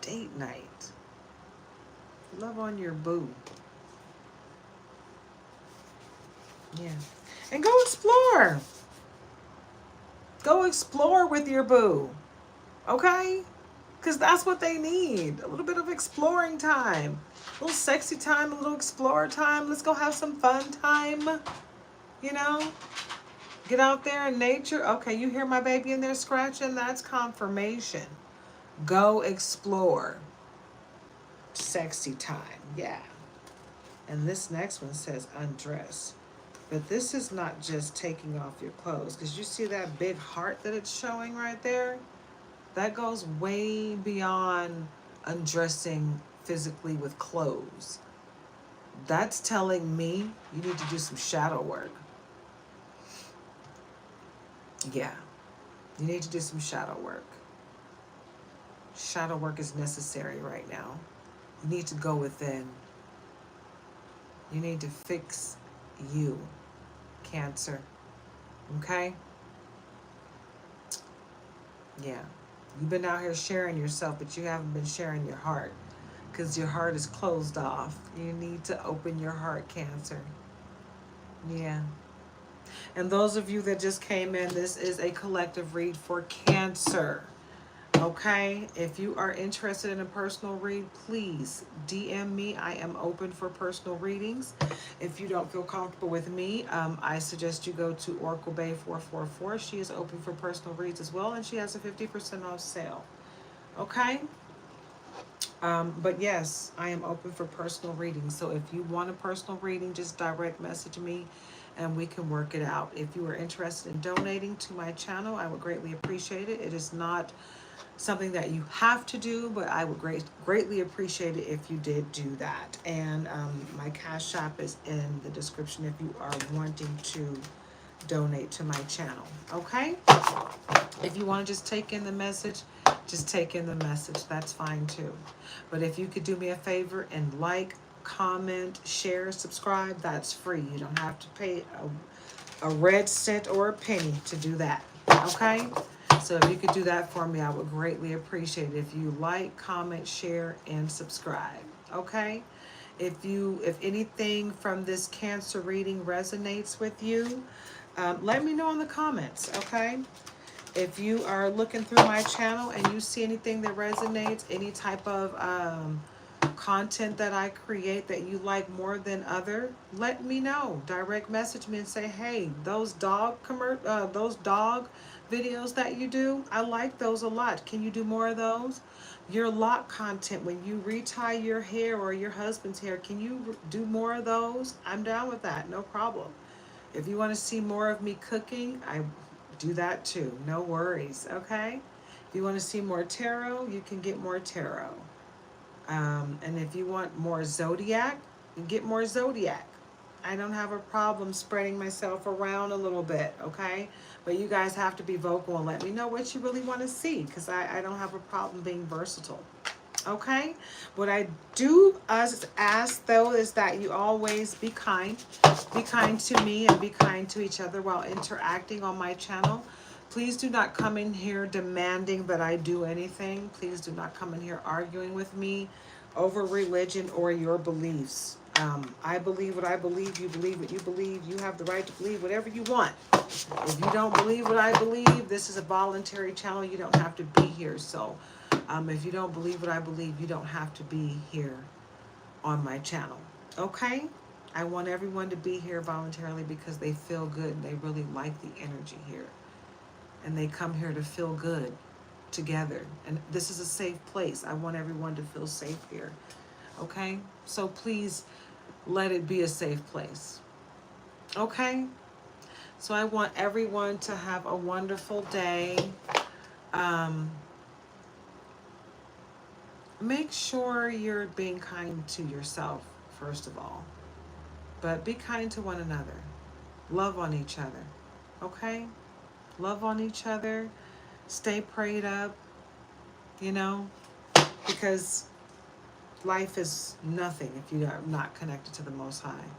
Date night. Love on your boo. Yeah. And go explore. Go explore with your boo. Okay? Because that's what they need. A little bit of exploring time. A little sexy time, a little explorer time. Let's go have some fun time. You know? Get out there in nature. Okay, you hear my baby in there scratching? That's confirmation. Go explore. Sexy time. Yeah. And this next one says undress. But this is not just taking off your clothes. Because you see that big heart that it's showing right there? That goes way beyond undressing physically with clothes. That's telling me you need to do some shadow work. Yeah, you need to do some shadow work. Shadow work is necessary right now. You need to go within. You need to fix you, Cancer. Okay? Yeah. You've been out here sharing yourself, but you haven't been sharing your heart because your heart is closed off. You need to open your heart, Cancer. Yeah. And those of you that just came in, this is a collective read for Cancer. Okay, if you are interested in a personal read, please DM me. I am open for personal readings. If you don't feel comfortable with me, I suggest you go to Oracle Bay 444. She is open for personal reads as well, and she has a 50% off sale. Okay, but yes, I am open for personal readings. So if you want a personal reading, just direct message me and we can work it out. If you are interested in donating to my channel, I would greatly appreciate it. It is not something that you have to do, but I would greatly appreciate it if you did do that. And my Cash App is in the description if you are wanting to donate to my channel. Okay? If you want to just take in the message, just take in the message. That's fine too. But if you could do me a favor and like, comment, share, subscribe, that's free. You don't have to pay a red cent or a penny to do that. Okay? So if you could do that for me, I would greatly appreciate it. If you like, comment, share, and subscribe. Okay? If anything from this Cancer reading resonates with you, let me know in the comments. Okay? If you are looking through my channel and you see anything that resonates, any type of content that I create that you like more than other, let me know. Direct message me and say, hey, those dog videos that you do, I like those a lot. Can you do more of those? Your lock content, when you retie your hair or your husband's hair, can you do more of those? I'm down with that, no problem. If you want to see more of me cooking, I do that too, no worries. Okay, if you want to see more tarot, you can get more tarot. And if you want more Zodiac, you get more Zodiac. I don't have a problem spreading myself around a little bit, okay? But you guys have to be vocal and let me know what you really want to see, because I don't have a problem being versatile, okay? What I do ask, though, is that you always be kind. Be kind to me and be kind to each other while interacting on my channel. Please do not come in here demanding that I do anything. Please do not come in here arguing with me over religion or your beliefs. I believe what I believe. You believe what you believe. You have the right to believe whatever you want. If you don't believe what I believe, this is a voluntary channel. You don't have to be here. So if you don't believe what I believe, you don't have to be here on my channel. Okay? I want everyone to be here voluntarily because they feel good and they really like the energy here. And they come here to feel good together. And this is a safe place. I want everyone to feel safe here. Okay? So please let it be a safe place. Okay? So I want everyone to have a wonderful day. Make sure you're being kind to yourself, first of all. But be kind to one another. Love on each other. Okay? Love on each other. Stay prayed up. You know? Because life is nothing if you are not connected to the Most High.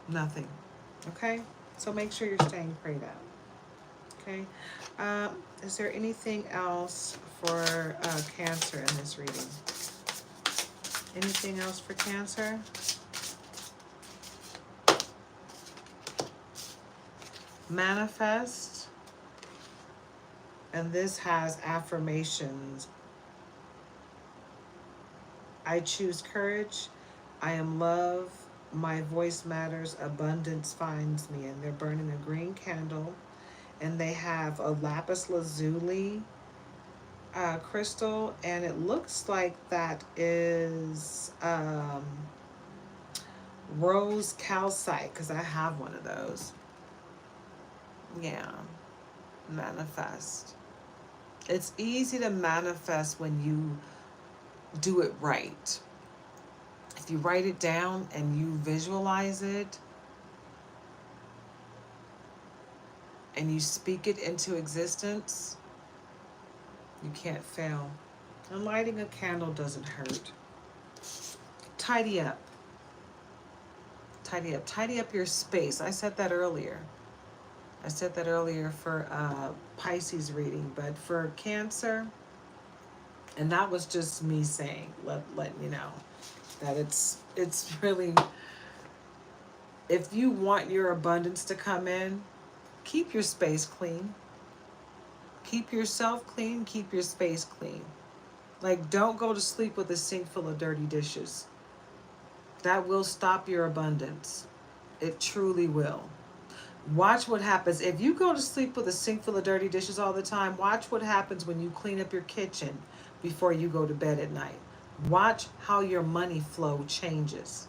Nothing. Okay? So make sure you're staying prayed up. Okay? Is there anything else for Cancer in this reading? Anything else for Cancer? Manifest. And this has affirmations. I choose courage. I am love. My voice matters. Abundance finds me. And they're burning a green candle. And they have a lapis lazuli crystal. And it looks like that is rose calcite, because I have one of those. Yeah. Manifest. It's easy to manifest when you do it right. If you write it down and you visualize it and you speak it into existence, you can't fail. And lighting a candle doesn't hurt. Tidy up. Tidy up. Tidy up your space. I said that earlier. I said that earlier for Pisces reading, but for Cancer, and that was just me saying, letting you know that it's really, if you want your abundance to come in, keep your space clean. Keep yourself clean, keep your space clean. Like, don't go to sleep with a sink full of dirty dishes. That will stop your abundance. It truly will. Watch what happens. If you go to sleep with a sink full of dirty dishes all the time, watch what happens when you clean up your kitchen before you go to bed at night. Watch how your money flow changes.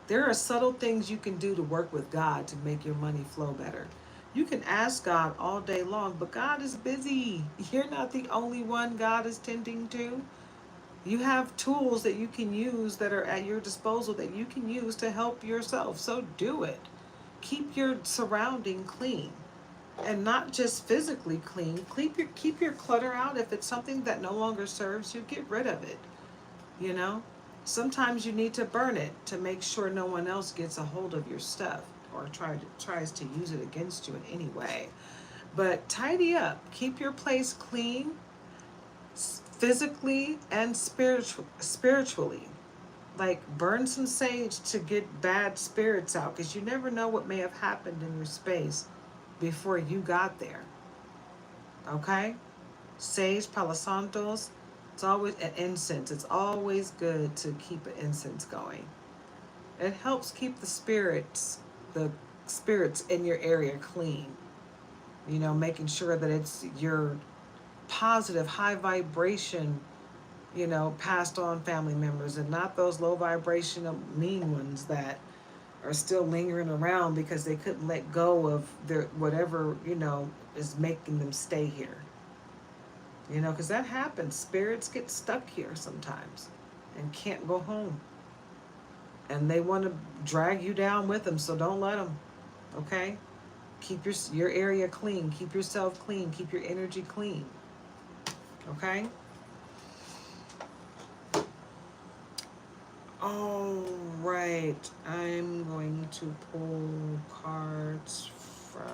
There are subtle things you can do to work with God to make your money flow better. You can ask God all day long, but God is busy. You're not the only one God is tending to. You have tools that you can use that are at your disposal that you can use to help yourself. So do it. Keep your surrounding clean, and not just physically clean. Keep your clutter out. If it's something that no longer serves you, get rid of it. You know, sometimes you need to burn it to make sure no one else gets a hold of your stuff or tries to use it against you in any way. But tidy up. Keep your place clean, physically and spiritually. Like, burn some sage to get bad spirits out, because you never know what may have happened in your space before you got there. Okay? Sage, Palo Santos, it's always an incense. It's always good to keep an incense going. It helps keep the spirits in your area clean. You know, making sure that it's your positive, high vibration, you know, passed on family members, and not those low vibrational mean ones that are still lingering around because they couldn't let go of their whatever, you know, is making them stay here. You know, because that happens. Spirits get stuck here sometimes and can't go home. And they want to drag you down with them, so don't let them. Okay? Keep your area clean. Keep yourself clean. Keep your energy clean. Okay? All right, I'm going to pull cards from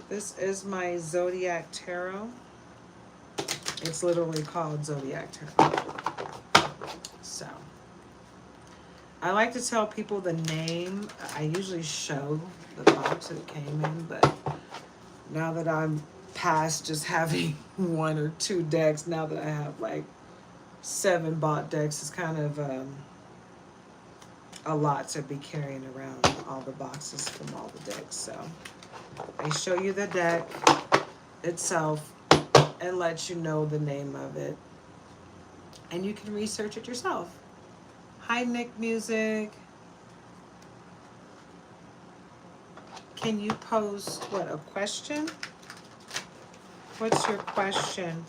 this is my Zodiac Tarot. It's literally called Zodiac Tarot. So I like to tell people the name. I usually show the box that it came in, but now that I'm past just having one or two decks, now that I have like 7 bought decks, it's kind of a lot to be carrying around all the boxes from all the decks. So I show you the deck itself and let you know the name of it, and you can research it yourself. Hi, Nick Music. Can you post a question? What's your question?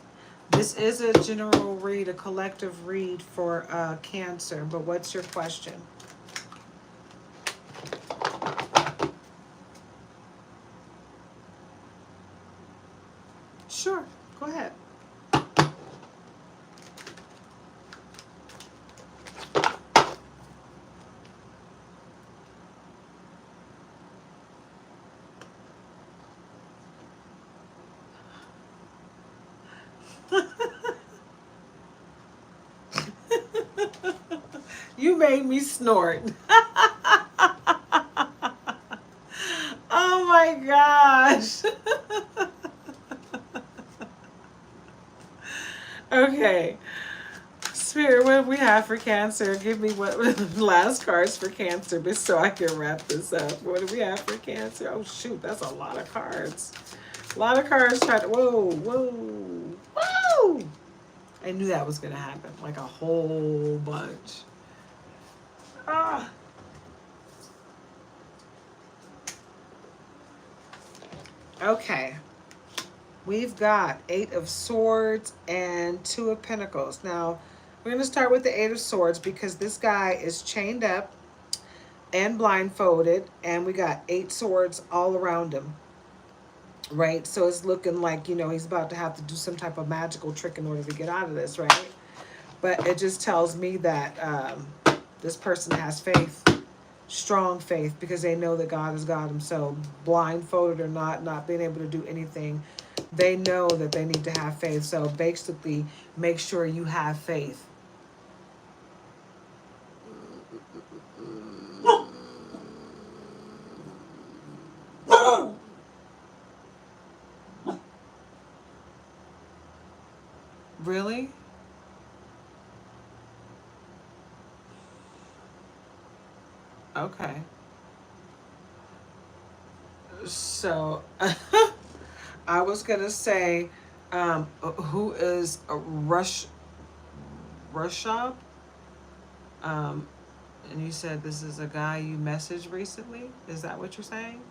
This is a general read, a collective read for Cancer, but what's your question? Sure, go ahead. You made me snort. Oh my gosh. Okay. Spirit, what do we have for Cancer? Give me what last cards for Cancer, but so I can wrap this up. What do we have for Cancer? Oh shoot, that's a lot of cards. A lot of cards trying to. Whoa, whoa, whoa! I knew that was gonna happen. Like a whole bunch. Ah. Okay. We've got 8 of Swords and 2 of Pentacles. Now, we're going to start with the 8 of Swords because this guy is chained up and blindfolded, and we got 8 swords all around him, right? So it's looking like, you know, he's about to have to do some type of magical trick in order to get out of this, right? But it just tells me that this person has faith, strong faith, because they know that God has got them. So blindfolded or not being able to do anything, they know that they need to have faith. So basically, make sure you have faith. Really? Okay. So I was gonna say, who is a Rushab? And you said this is a guy you messaged recently. Is that what you're saying?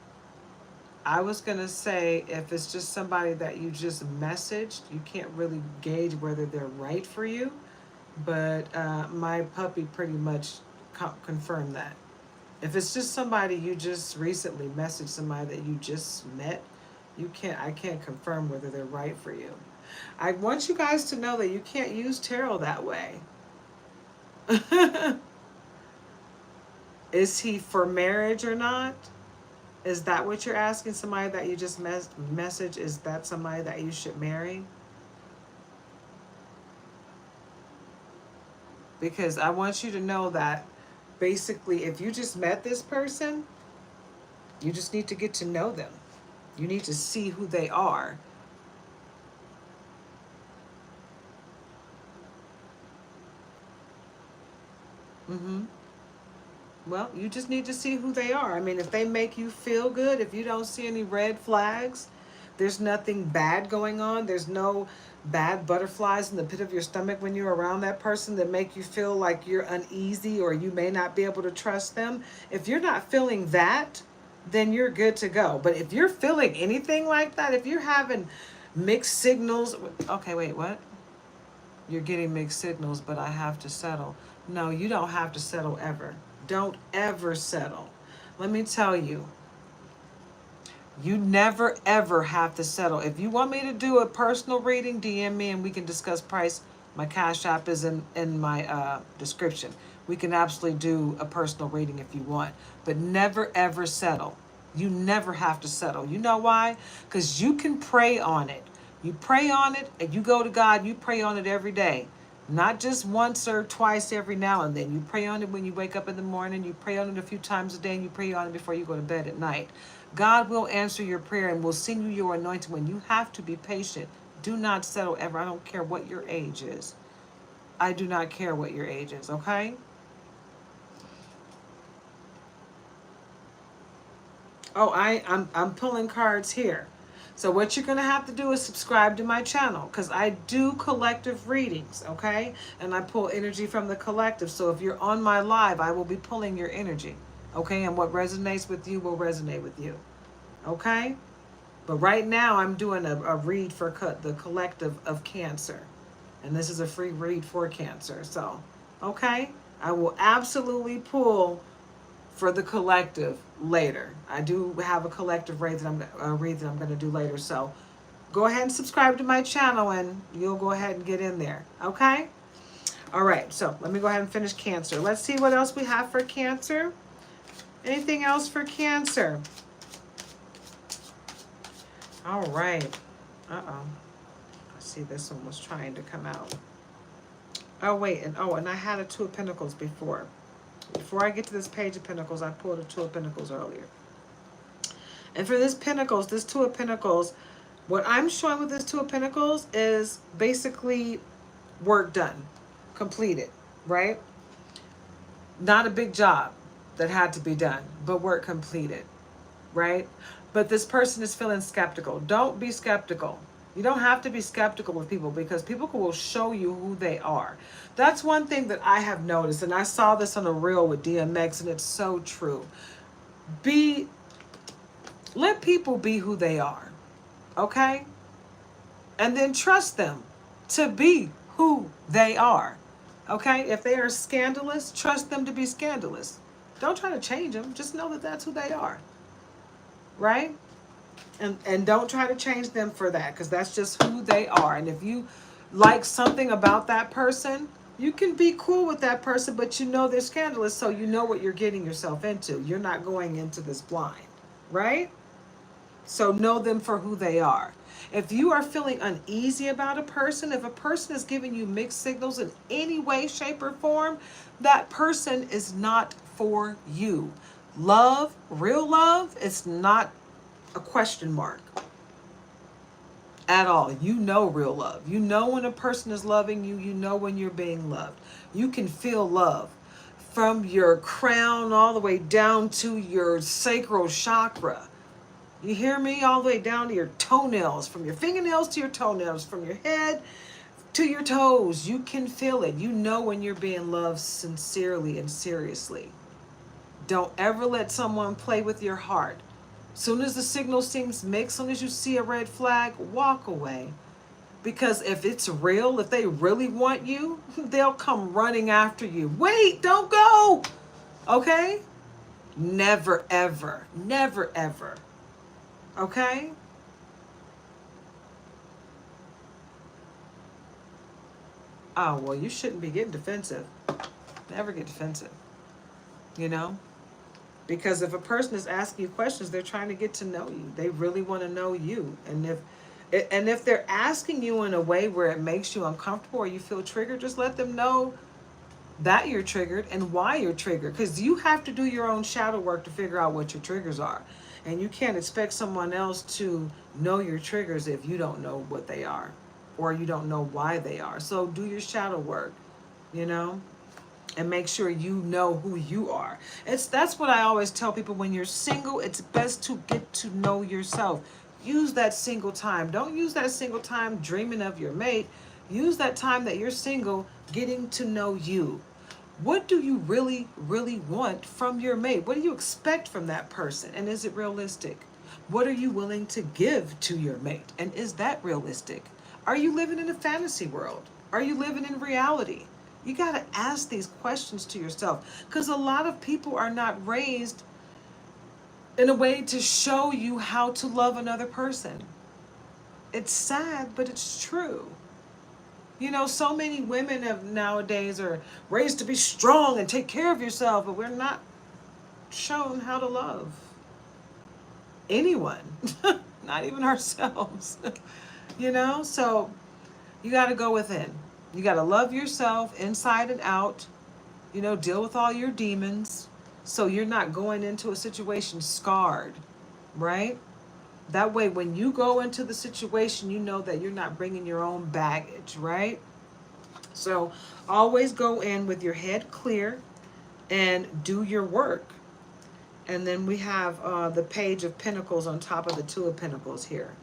I was gonna say if it's just somebody that you just messaged, you can't really gauge whether they're right for you. But my puppy pretty much confirmed that. If it's just somebody you just recently messaged, somebody that you just met, I can't confirm whether they're right for you. I want you guys to know that you can't use tarot that way. Is he for marriage or not? Is that what you're asking? Somebody that you just message, is that somebody that you should marry? Because I want you to know that basically if you just met this person, you just need to get to know them. You need to see who they are. Mm-hmm. Well, you just need to see who they are. I mean, if they make you feel good, if you don't see any red flags, there's nothing bad going on. There's no bad butterflies in the pit of your stomach when you're around that person that make you feel like you're uneasy or you may not be able to trust them. If you're not feeling that, then you're good to go. But if you're feeling anything like that, if you're having mixed signals, okay, wait, what? You're getting mixed signals, but I have to settle. No, you don't have to settle ever. Don't ever settle. Let me tell you, you never ever have to settle. If you want me to do a personal reading, DM me and we can discuss price. My Cash App is in my description. We can absolutely do a personal reading if you want. But never ever settle. You never have to settle. You know why? Because you can pray on it. You pray on it and you go to God, you pray on it every day. Not just once or twice every now and then. You pray on it when you wake up in the morning. You pray on it a few times a day, and you pray on it before you go to bed at night. God will answer your prayer and will send you your anointing when you have to be patient. Do not settle ever. I don't care what your age is. I do not care what your age is, okay? Oh, I'm pulling cards here. So what you're going to have to do is subscribe to my channel because I do collective readings, okay? And I pull energy from the collective. So if you're on my live, I will be pulling your energy, okay? And what resonates with you will resonate with you, okay? But right now I'm doing a read for the collective of Cancer. And this is a free read for Cancer. So, okay? I will absolutely pull for the collective later. I do have a collective read that I'm going to do later. So go ahead and subscribe to my channel and you'll go ahead and get in there. Okay? All right. So let me go ahead and finish Cancer. Let's see what else we have for Cancer. Anything else for Cancer? All right. Uh-oh. See, this one was trying to come out. Oh, wait. And I had a Two of Pentacles before. Before I get to this Page of Pentacles, I pulled a Two of Pentacles earlier. And for this Pentacles, this Two of Pentacles, what I'm showing with this Two of Pentacles is basically work done, completed, right? Not a big job that had to be done, but work completed, right? But this person is feeling skeptical. Don't be skeptical. You don't have to be skeptical with people because people will show you who they are. That's one thing that I have noticed, and I saw this on a reel with DMX, and it's so true. Let people be who they are, okay? And then trust them to be who they are, okay? If they are scandalous, trust them to be scandalous. Don't try to change them. Just know that that's who they are, right? And don't try to change them for that, because that's just who they are. And if you like something about that person, you can be cool with that person, but you know they're scandalous, so you know what you're getting yourself into. You're not going into this blind, right? So know them for who they are. If you are feeling uneasy about a person, if a person is giving you mixed signals in any way, shape, or form, that person is not for you. Love, real love, it's not a question mark at all. You know real love. You know when a person is loving you. You know when you're being loved. You can feel love from your crown all the way down to your sacral chakra. You hear me? All the way down to your toenails, from your fingernails to your toenails, from your head to your toes. You can feel it. You know when you're being loved sincerely and seriously. Don't ever let someone play with your heart. Soon as the signal seems mixed, soon as you see a red flag, walk away. Because if it's real, if they really want you, they'll come running after you. Wait, don't go. Okay? Never, ever. Never, ever. Okay? Oh, well, you shouldn't be getting defensive. Never get defensive. You know? Because if a person is asking you questions, they're trying to get to know you. They really want to know you. And if they're asking you in a way where it makes you uncomfortable or you feel triggered, just let them know that you're triggered and why you're triggered. Because you have to do your own shadow work to figure out what your triggers are. And you can't expect someone else to know your triggers if you don't know what they are or you don't know why they are. So do your shadow work, you know, and make sure you know who you are. That's what I always tell people. When you're single, it's best to get to know yourself. Use that single time. Don't use that single time dreaming of your mate. Use that time that you're single getting to know you. What do you really, really want from your mate? What do you expect from that person? And is it realistic? What are you willing to give to your mate? And is that realistic? Are you living in a fantasy world? Are you living in reality? You got to ask these questions to yourself, because a lot of people are not raised in a way to show you how to love another person. It's sad, but it's true. You know, so many women nowadays are raised to be strong and take care of yourself, but we're not shown how to love anyone, not even ourselves. You know, so you got to go within. You got to love yourself inside and out. You know, deal with all your demons so you're not going into a situation scarred, right? That way, when you go into the situation, you know that you're not bringing your own baggage, right? So always go in with your head clear and do your work. And then we have the Page of Pentacles on top of the Two of Pentacles here.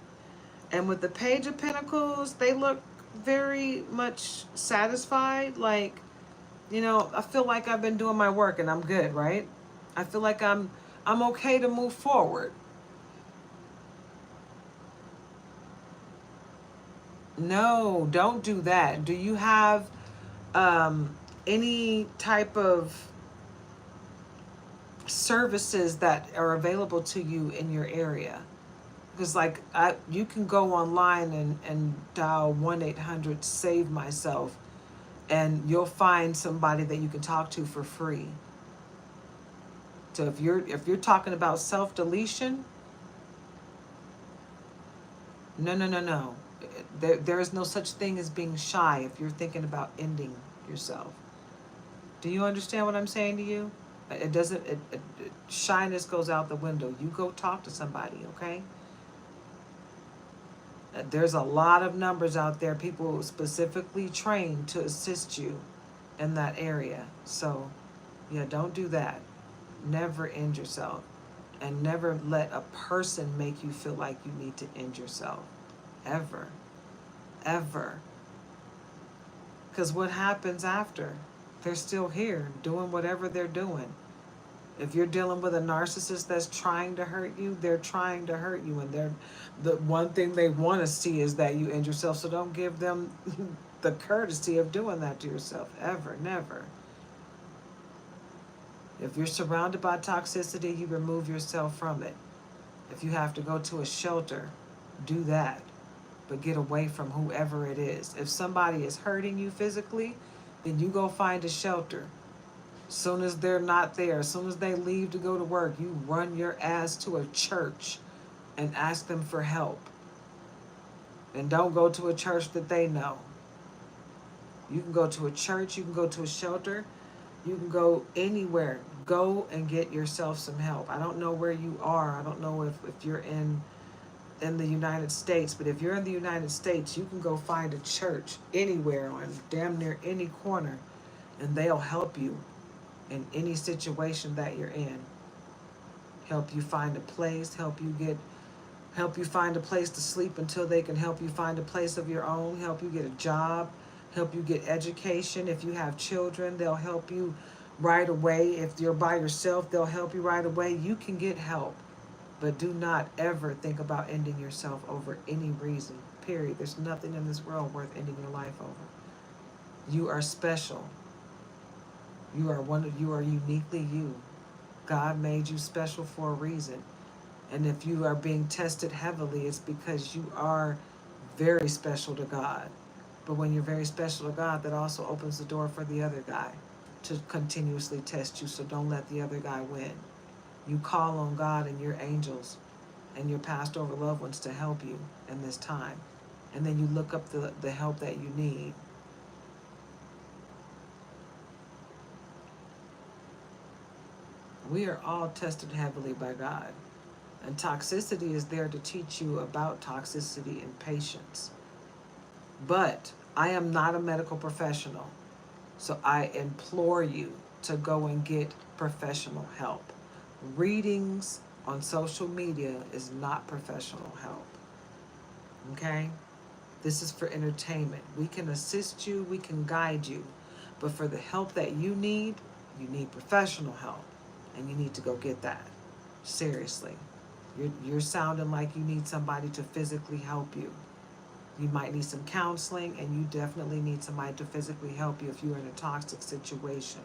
And with the Page of Pentacles, they look very much satisfied. Like, you know, I feel like I've been doing my work and I'm good, right? I feel like I'm okay to move forward. No, don't do that. Do you have any type of services that are available to you in your area? Because like you can go online and dial 1-800 Save Myself, and you'll find somebody that you can talk to for free. So if you're talking about self-deletion, no. There is no such thing as being shy if you're thinking about ending yourself. Do you understand what I'm saying to you? It doesn't, shyness goes out the window. You go talk to somebody, okay? There's a lot of numbers out there, people specifically trained to assist you in that area. So, yeah, don't do that. Never end yourself. And never let a person make you feel like you need to end yourself. Ever. Ever. Because what happens after? They're still here doing whatever they're doing. If you're dealing with a narcissist that's trying to hurt you, they're trying to hurt you. And the one thing they want to see is that you end yourself. So don't give them the courtesy of doing that to yourself. Ever. Never. If you're surrounded by toxicity, you remove yourself from it. If you have to go to a shelter, do that. But get away from whoever it is. If somebody is hurting you physically, then you go find a shelter. Soon as they're not there, as soon as they leave to go to work, you run your ass to a church and ask them for help. And don't go to a church that they know. You can go to a church, you can go to a shelter, you can go anywhere. Go and get yourself some help. I don't know where you are. I don't know if you're in the United States, but if you're in the United States, you can go find a church anywhere on damn near any corner, and they'll help you in any situation that you're in. Help you find a place, help you find a place to sleep until they can help you find a place of your own, help you get a job, help you get education. If you have children, they'll help you right away. If you're by yourself, they'll help you right away. You can get help. But do not ever think about ending yourself over any reason. Period. There's nothing in this world worth ending your life over. You are special. You are uniquely you. God made you special for a reason. And if you are being tested heavily, it's because you are very special to God. But when you're very special to God, that also opens the door for the other guy to continuously test you. So don't let the other guy win. You call on God and your angels and your passed over loved ones to help you in this time. And then you look up the help that you need. We are all tested heavily by God. And toxicity is there to teach you about toxicity and patience. But I am not a medical professional. So I implore you to go and get professional help. Readings on social media is not professional help. Okay? This is for entertainment. We can assist you, we can guide you. But for the help that you need professional help. And you need to go get that. Seriously. You're sounding like you need somebody to physically help you. You might need some counseling, and you definitely need somebody to physically help you if you're in a toxic situation.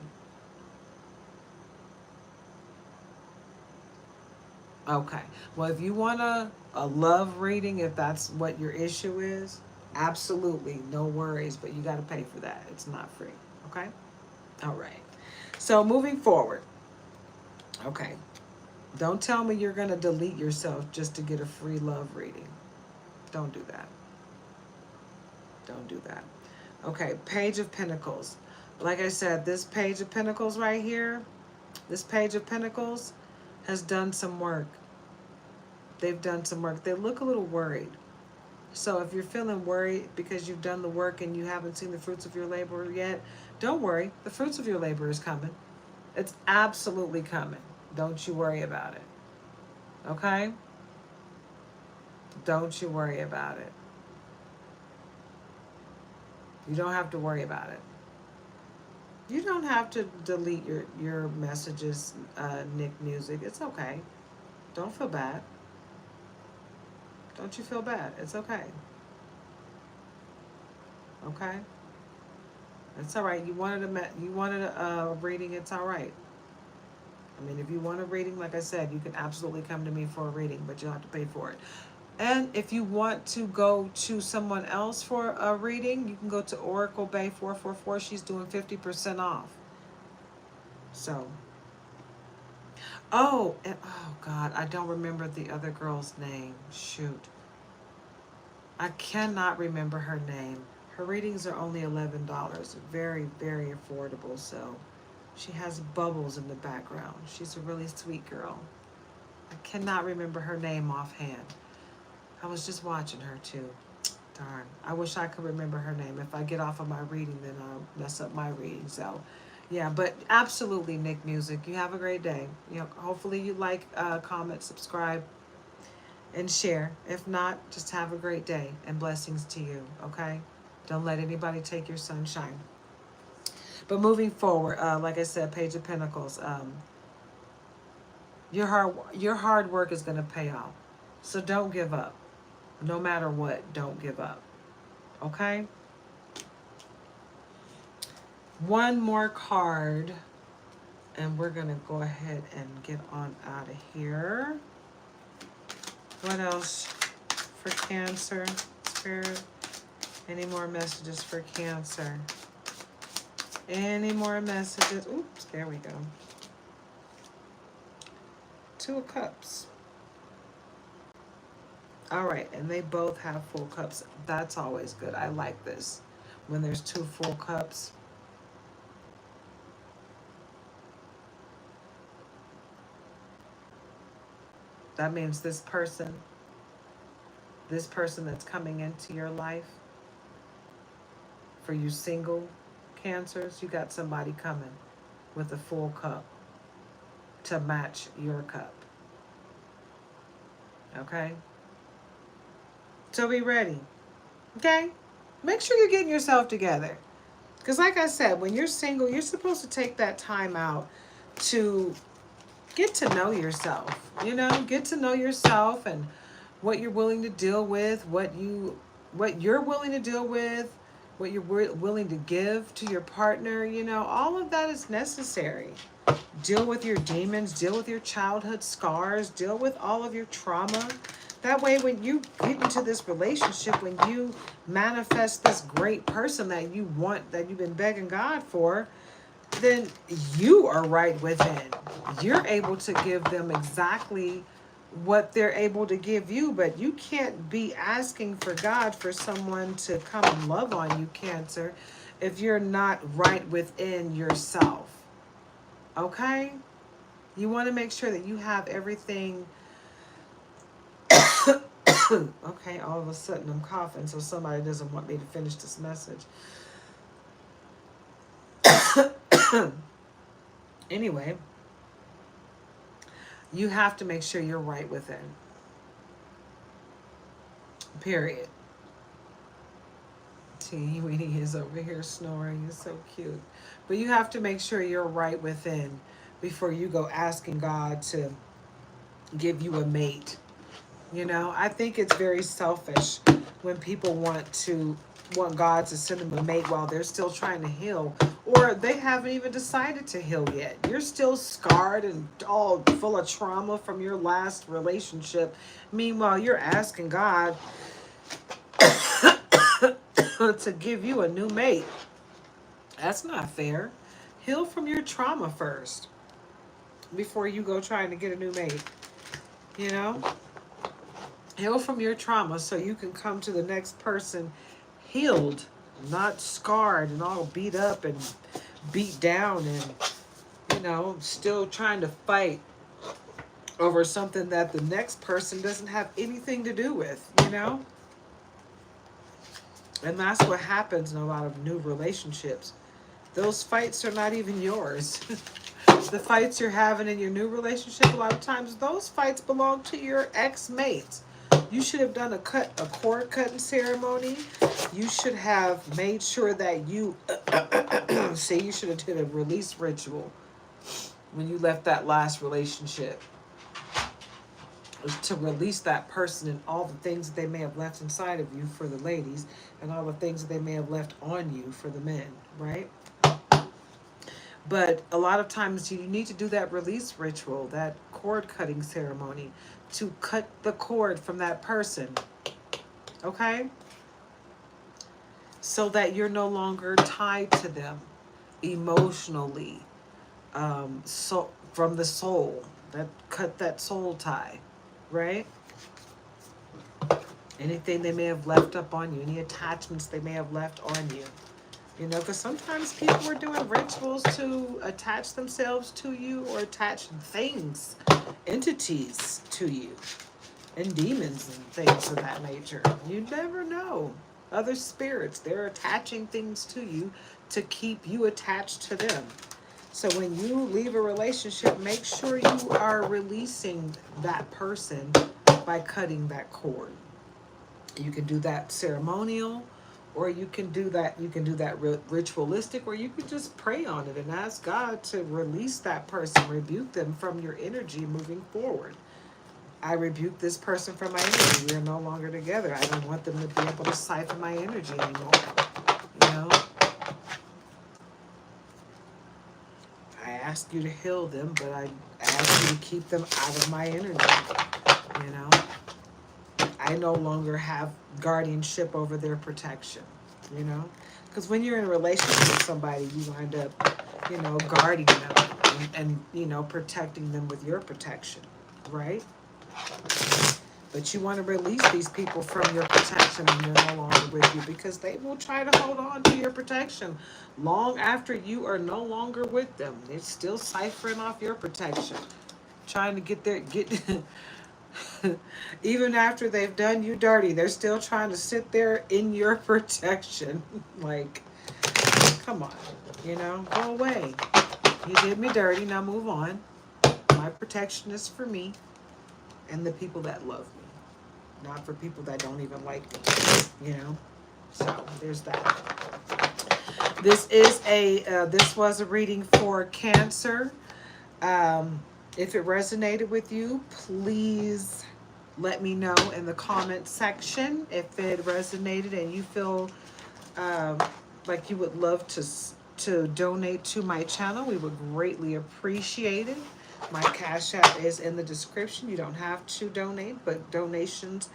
Okay. Well, if you want a love reading, if that's what your issue is, absolutely, no worries, but you got to pay for that. It's not free. Okay? All right. So moving forward. Okay. Don't tell me you're going to delete yourself just to get a free love reading. Don't do that. Don't do that. Okay, Page of Pentacles. Like I said, this Page of Pentacles right here, this Page of Pentacles has done some work. They've done some work. They look a little worried. So if you're feeling worried because you've done the work and you haven't seen the fruits of your labor yet, don't worry. The fruits of your labor is coming. It's absolutely coming. Don't you worry about it. Okay? Don't you worry about it. You don't have to worry about it. You don't have to delete your messages, Nick Music. It's okay. Don't feel bad. Don't you feel bad. It's okay. Okay? It's all right. You wanted a reading, it's all right. I mean, if you want a reading, like I said, you can absolutely come to me for a reading, but you'll have to pay for it. And if you want to go to someone else for a reading, you can go to Oracle Bay 444. She's doing 50% off. So, oh God, I don't remember the other girl's name. Shoot. I cannot remember her name. Her readings are only $11. Very, very affordable. So she has bubbles in the background. She's a really sweet girl. I cannot remember her name offhand. I was just watching her too. Darn. I wish I could remember her name. If I get off of my reading, then I'll mess up my reading. So, yeah, but absolutely, Nick Music. You have a great day. Hopefully you like, comment, subscribe, and share. If not, just have a great day and blessings to you. Okay? Don't let anybody take your sunshine. But moving forward, like I said, Page of Pentacles. Your hard work is going to pay off. So don't give up. No matter what, don't give up. Okay? One more card. And we're going to go ahead and get on out of here. What else for Cancer? Spirit? Any more messages for Cancer? Any more messages? Oops, there we go. Two of Cups. All right, and they both have full cups. That's always good. I like this. When there's two full cups. That means this person that's coming into your life, for you single Cancers, you got somebody coming with a full cup to match your cup. Okay? So be ready. Okay? Make sure you're getting yourself together. Because like I said, when you're single, you're supposed to take that time out to get to know yourself. Get to know yourself and what you're willing to deal with, what you're willing to deal with, what you're willing to give to your partner. All of that is necessary. Deal with your demons, deal with your childhood scars, deal with all of your trauma. That way, when you get into this relationship, when you manifest this great person that you want, that you've been begging God for, then you are right within. You're able to give them exactly what they're able to give you, but you can't be asking for God for someone to come and love on you, Cancer, if you're not right within yourself. Okay? You want to make sure that you have everything. Okay, all of a sudden I'm coughing, so somebody doesn't want me to finish this message. Anyway, you have to make sure you're right within. Period. See, Weenie is over here snoring. It's so cute. But you have to make sure you're right within before you go asking God to give you a mate. I think it's very selfish when people want God to send them a mate while they're still trying to heal, or they haven't even decided to heal yet. You're still scarred and all full of trauma from your last relationship. Meanwhile, you're asking God to give you a new mate. That's not fair. Heal from your trauma first before you go trying to get a new mate. Heal from your trauma so you can come to the next person healed, not scarred and all beat up and beat down and, still trying to fight over something that the next person doesn't have anything to do with, And that's what happens in a lot of new relationships. Those fights are not even yours. The fights you're having in your new relationship, a lot of times those fights belong to your ex-mates. You should have done a cord cutting ceremony. You should have made sure that you you should have did a release ritual when you left that last relationship, to release that person and all the things that they may have left inside of you for the ladies, and all the things that they may have left on you for the men, right? But a lot of times you need to do that release ritual, that cord cutting ceremony, to cut the cord from that person. Okay? So that you're no longer tied to them emotionally. So from the soul. Cut that soul tie. Right? Anything they may have left up on you, any attachments they may have left on you. You know, because sometimes people are doing rituals to attach themselves to you or attach things, entities to you, and demons and things of that nature. You never know. Other spirits, they're attaching things to you to keep you attached to them. So when you leave a relationship, make sure you are releasing that person by cutting that cord. You can do that ceremonial, or you can do that ritualistic, or you can just pray on it and ask God to release that person, rebuke them from your energy moving forward. I rebuke this person from my energy. We are no longer together. I don't want them to be able to siphon my energy anymore. You know, I ask you to heal them, but I ask you to keep them out of my energy. You know, I no longer have guardianship over their protection. You know, because when you're in a relationship with somebody, you wind up, guarding them and protecting them with your protection, right? But you want to release these people from your protection when they're no longer with you, because they will try to hold on to your protection long after you are no longer with them. They're still ciphering off your protection, trying to get even after they've done you dirty, they're still trying to sit there in your protection. Like, come on, go away. You did me dirty, now move on. My protection is for me and the people that love me, not for people that don't even like me, So there's that. This was a reading for Cancer. If it resonated with you, please let me know in the comment section. If it resonated and you feel like you would love to donate to my channel, we would greatly appreciate it. My Cash App is in the description. You don't have to donate, but donations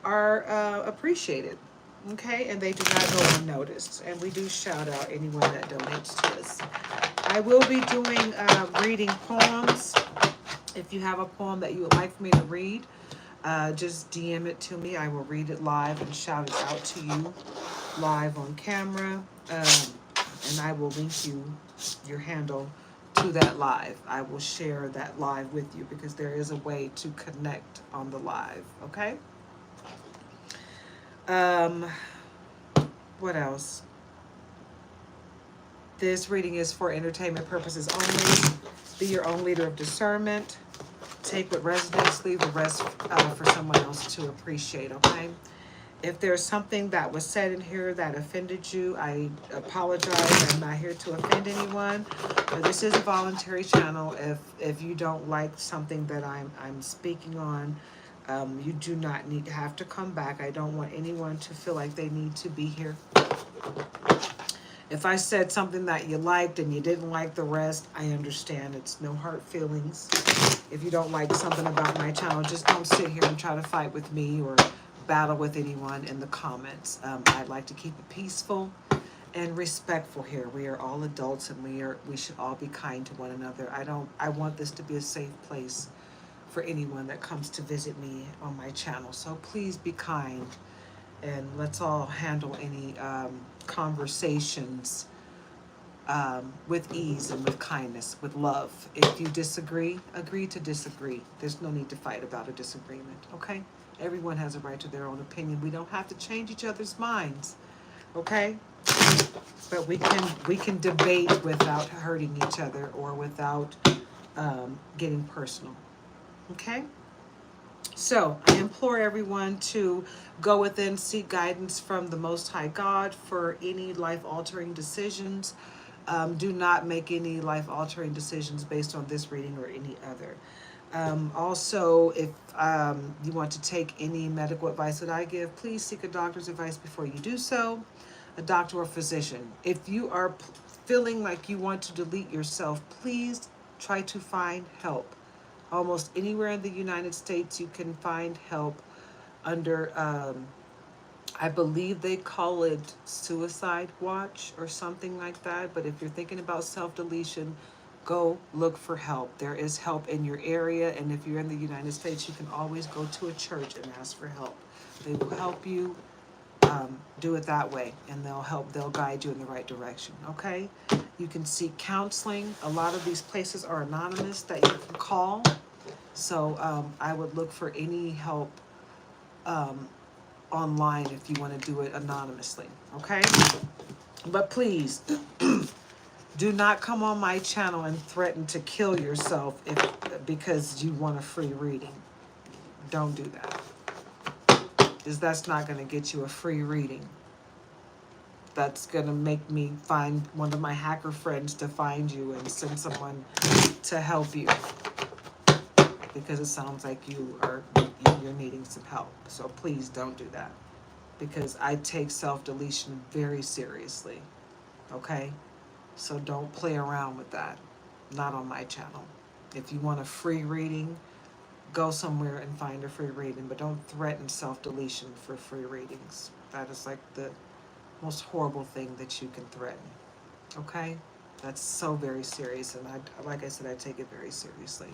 are appreciated. Okay, and they do not go unnoticed. And we do shout out anyone that donates to us. I will be doing reading poems. If you have a poem that you would like for me to read, just DM it to me. I will read it live and shout it out to you live on camera. And I will link your handle to that live. I will share that live with you because there is a way to connect on the live. Okay? What else? This reading is for entertainment purposes only. Be your own leader of discernment. Take what resonates, leave the rest for someone else to appreciate, okay? If there's something that was said in here that offended you, I apologize. I'm not here to offend anyone. But this is a voluntary channel. If you don't like something that I'm speaking on, you do not have to come back. I don't want anyone to feel like they need to be here. If I said something that you liked and you didn't like the rest, I understand. It's no hard feelings. If you don't like something about my channel, just don't sit here and try to fight with me or battle with anyone in the comments. I'd like to keep it peaceful and respectful here. We are all adults and we should all be kind to one another. I want this to be a safe place for anyone that comes to visit me on my channel. So please be kind, and let's all handle any conversations with ease and with kindness, with love. If you disagree, agree to disagree. There's no need to fight about a disagreement, okay? Everyone has a right to their own opinion. We don't have to change each other's minds, okay? But we can debate without hurting each other or without getting personal, okay? So I implore everyone to go within, seek guidance from the Most High God for any life-altering decisions. Do not make any life-altering decisions based on this reading or any other. Also, if you want to take any medical advice that I give, please seek a doctor's advice before you do so, a doctor or physician. If you are feeling like you want to delete yourself, please try to find help. Almost anywhere in the United States you can find help under, I believe they call it suicide watch or something like that. But if you're thinking about self-deletion, go look for help. There is help in your area, and if you're in the United States, you can always go to a church and ask for help. They will help you. Do it that way, and they'll guide you in the right direction. Okay, you can seek counseling. A lot of these places are anonymous that you can call, so I would look for any help online if you want to do it anonymously. Okay, but please do not come on my channel and threaten to kill yourself because you want a free reading. Don't do that, because that's not going to get you a free reading. That's going to make me find one of my hacker friends to find you and send someone to help you, because it sounds like you're needing some help. So please don't do that, because I take self-deletion very seriously. Okay, so don't play around with that. Not on my channel. If you want a free reading, go somewhere and find a free reading, but don't threaten self-deletion for free readings. That is like the most horrible thing that you can threaten. Okay, that's so very serious, and like I said, I take it very seriously.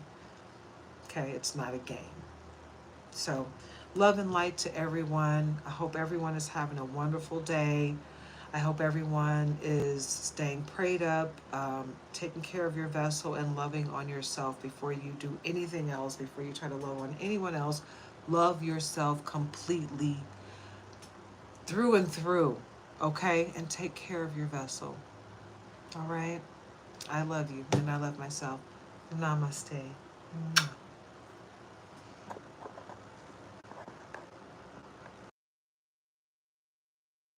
Okay, it's not a game. So love and light to everyone. I hope everyone is having a wonderful day. I hope everyone is staying prayed up, taking care of your vessel, and loving on yourself before you do anything else, before you try to love on anyone else. Love yourself completely through and through. Okay, and take care of your vessel. All right, I love you, and I love myself. Namaste.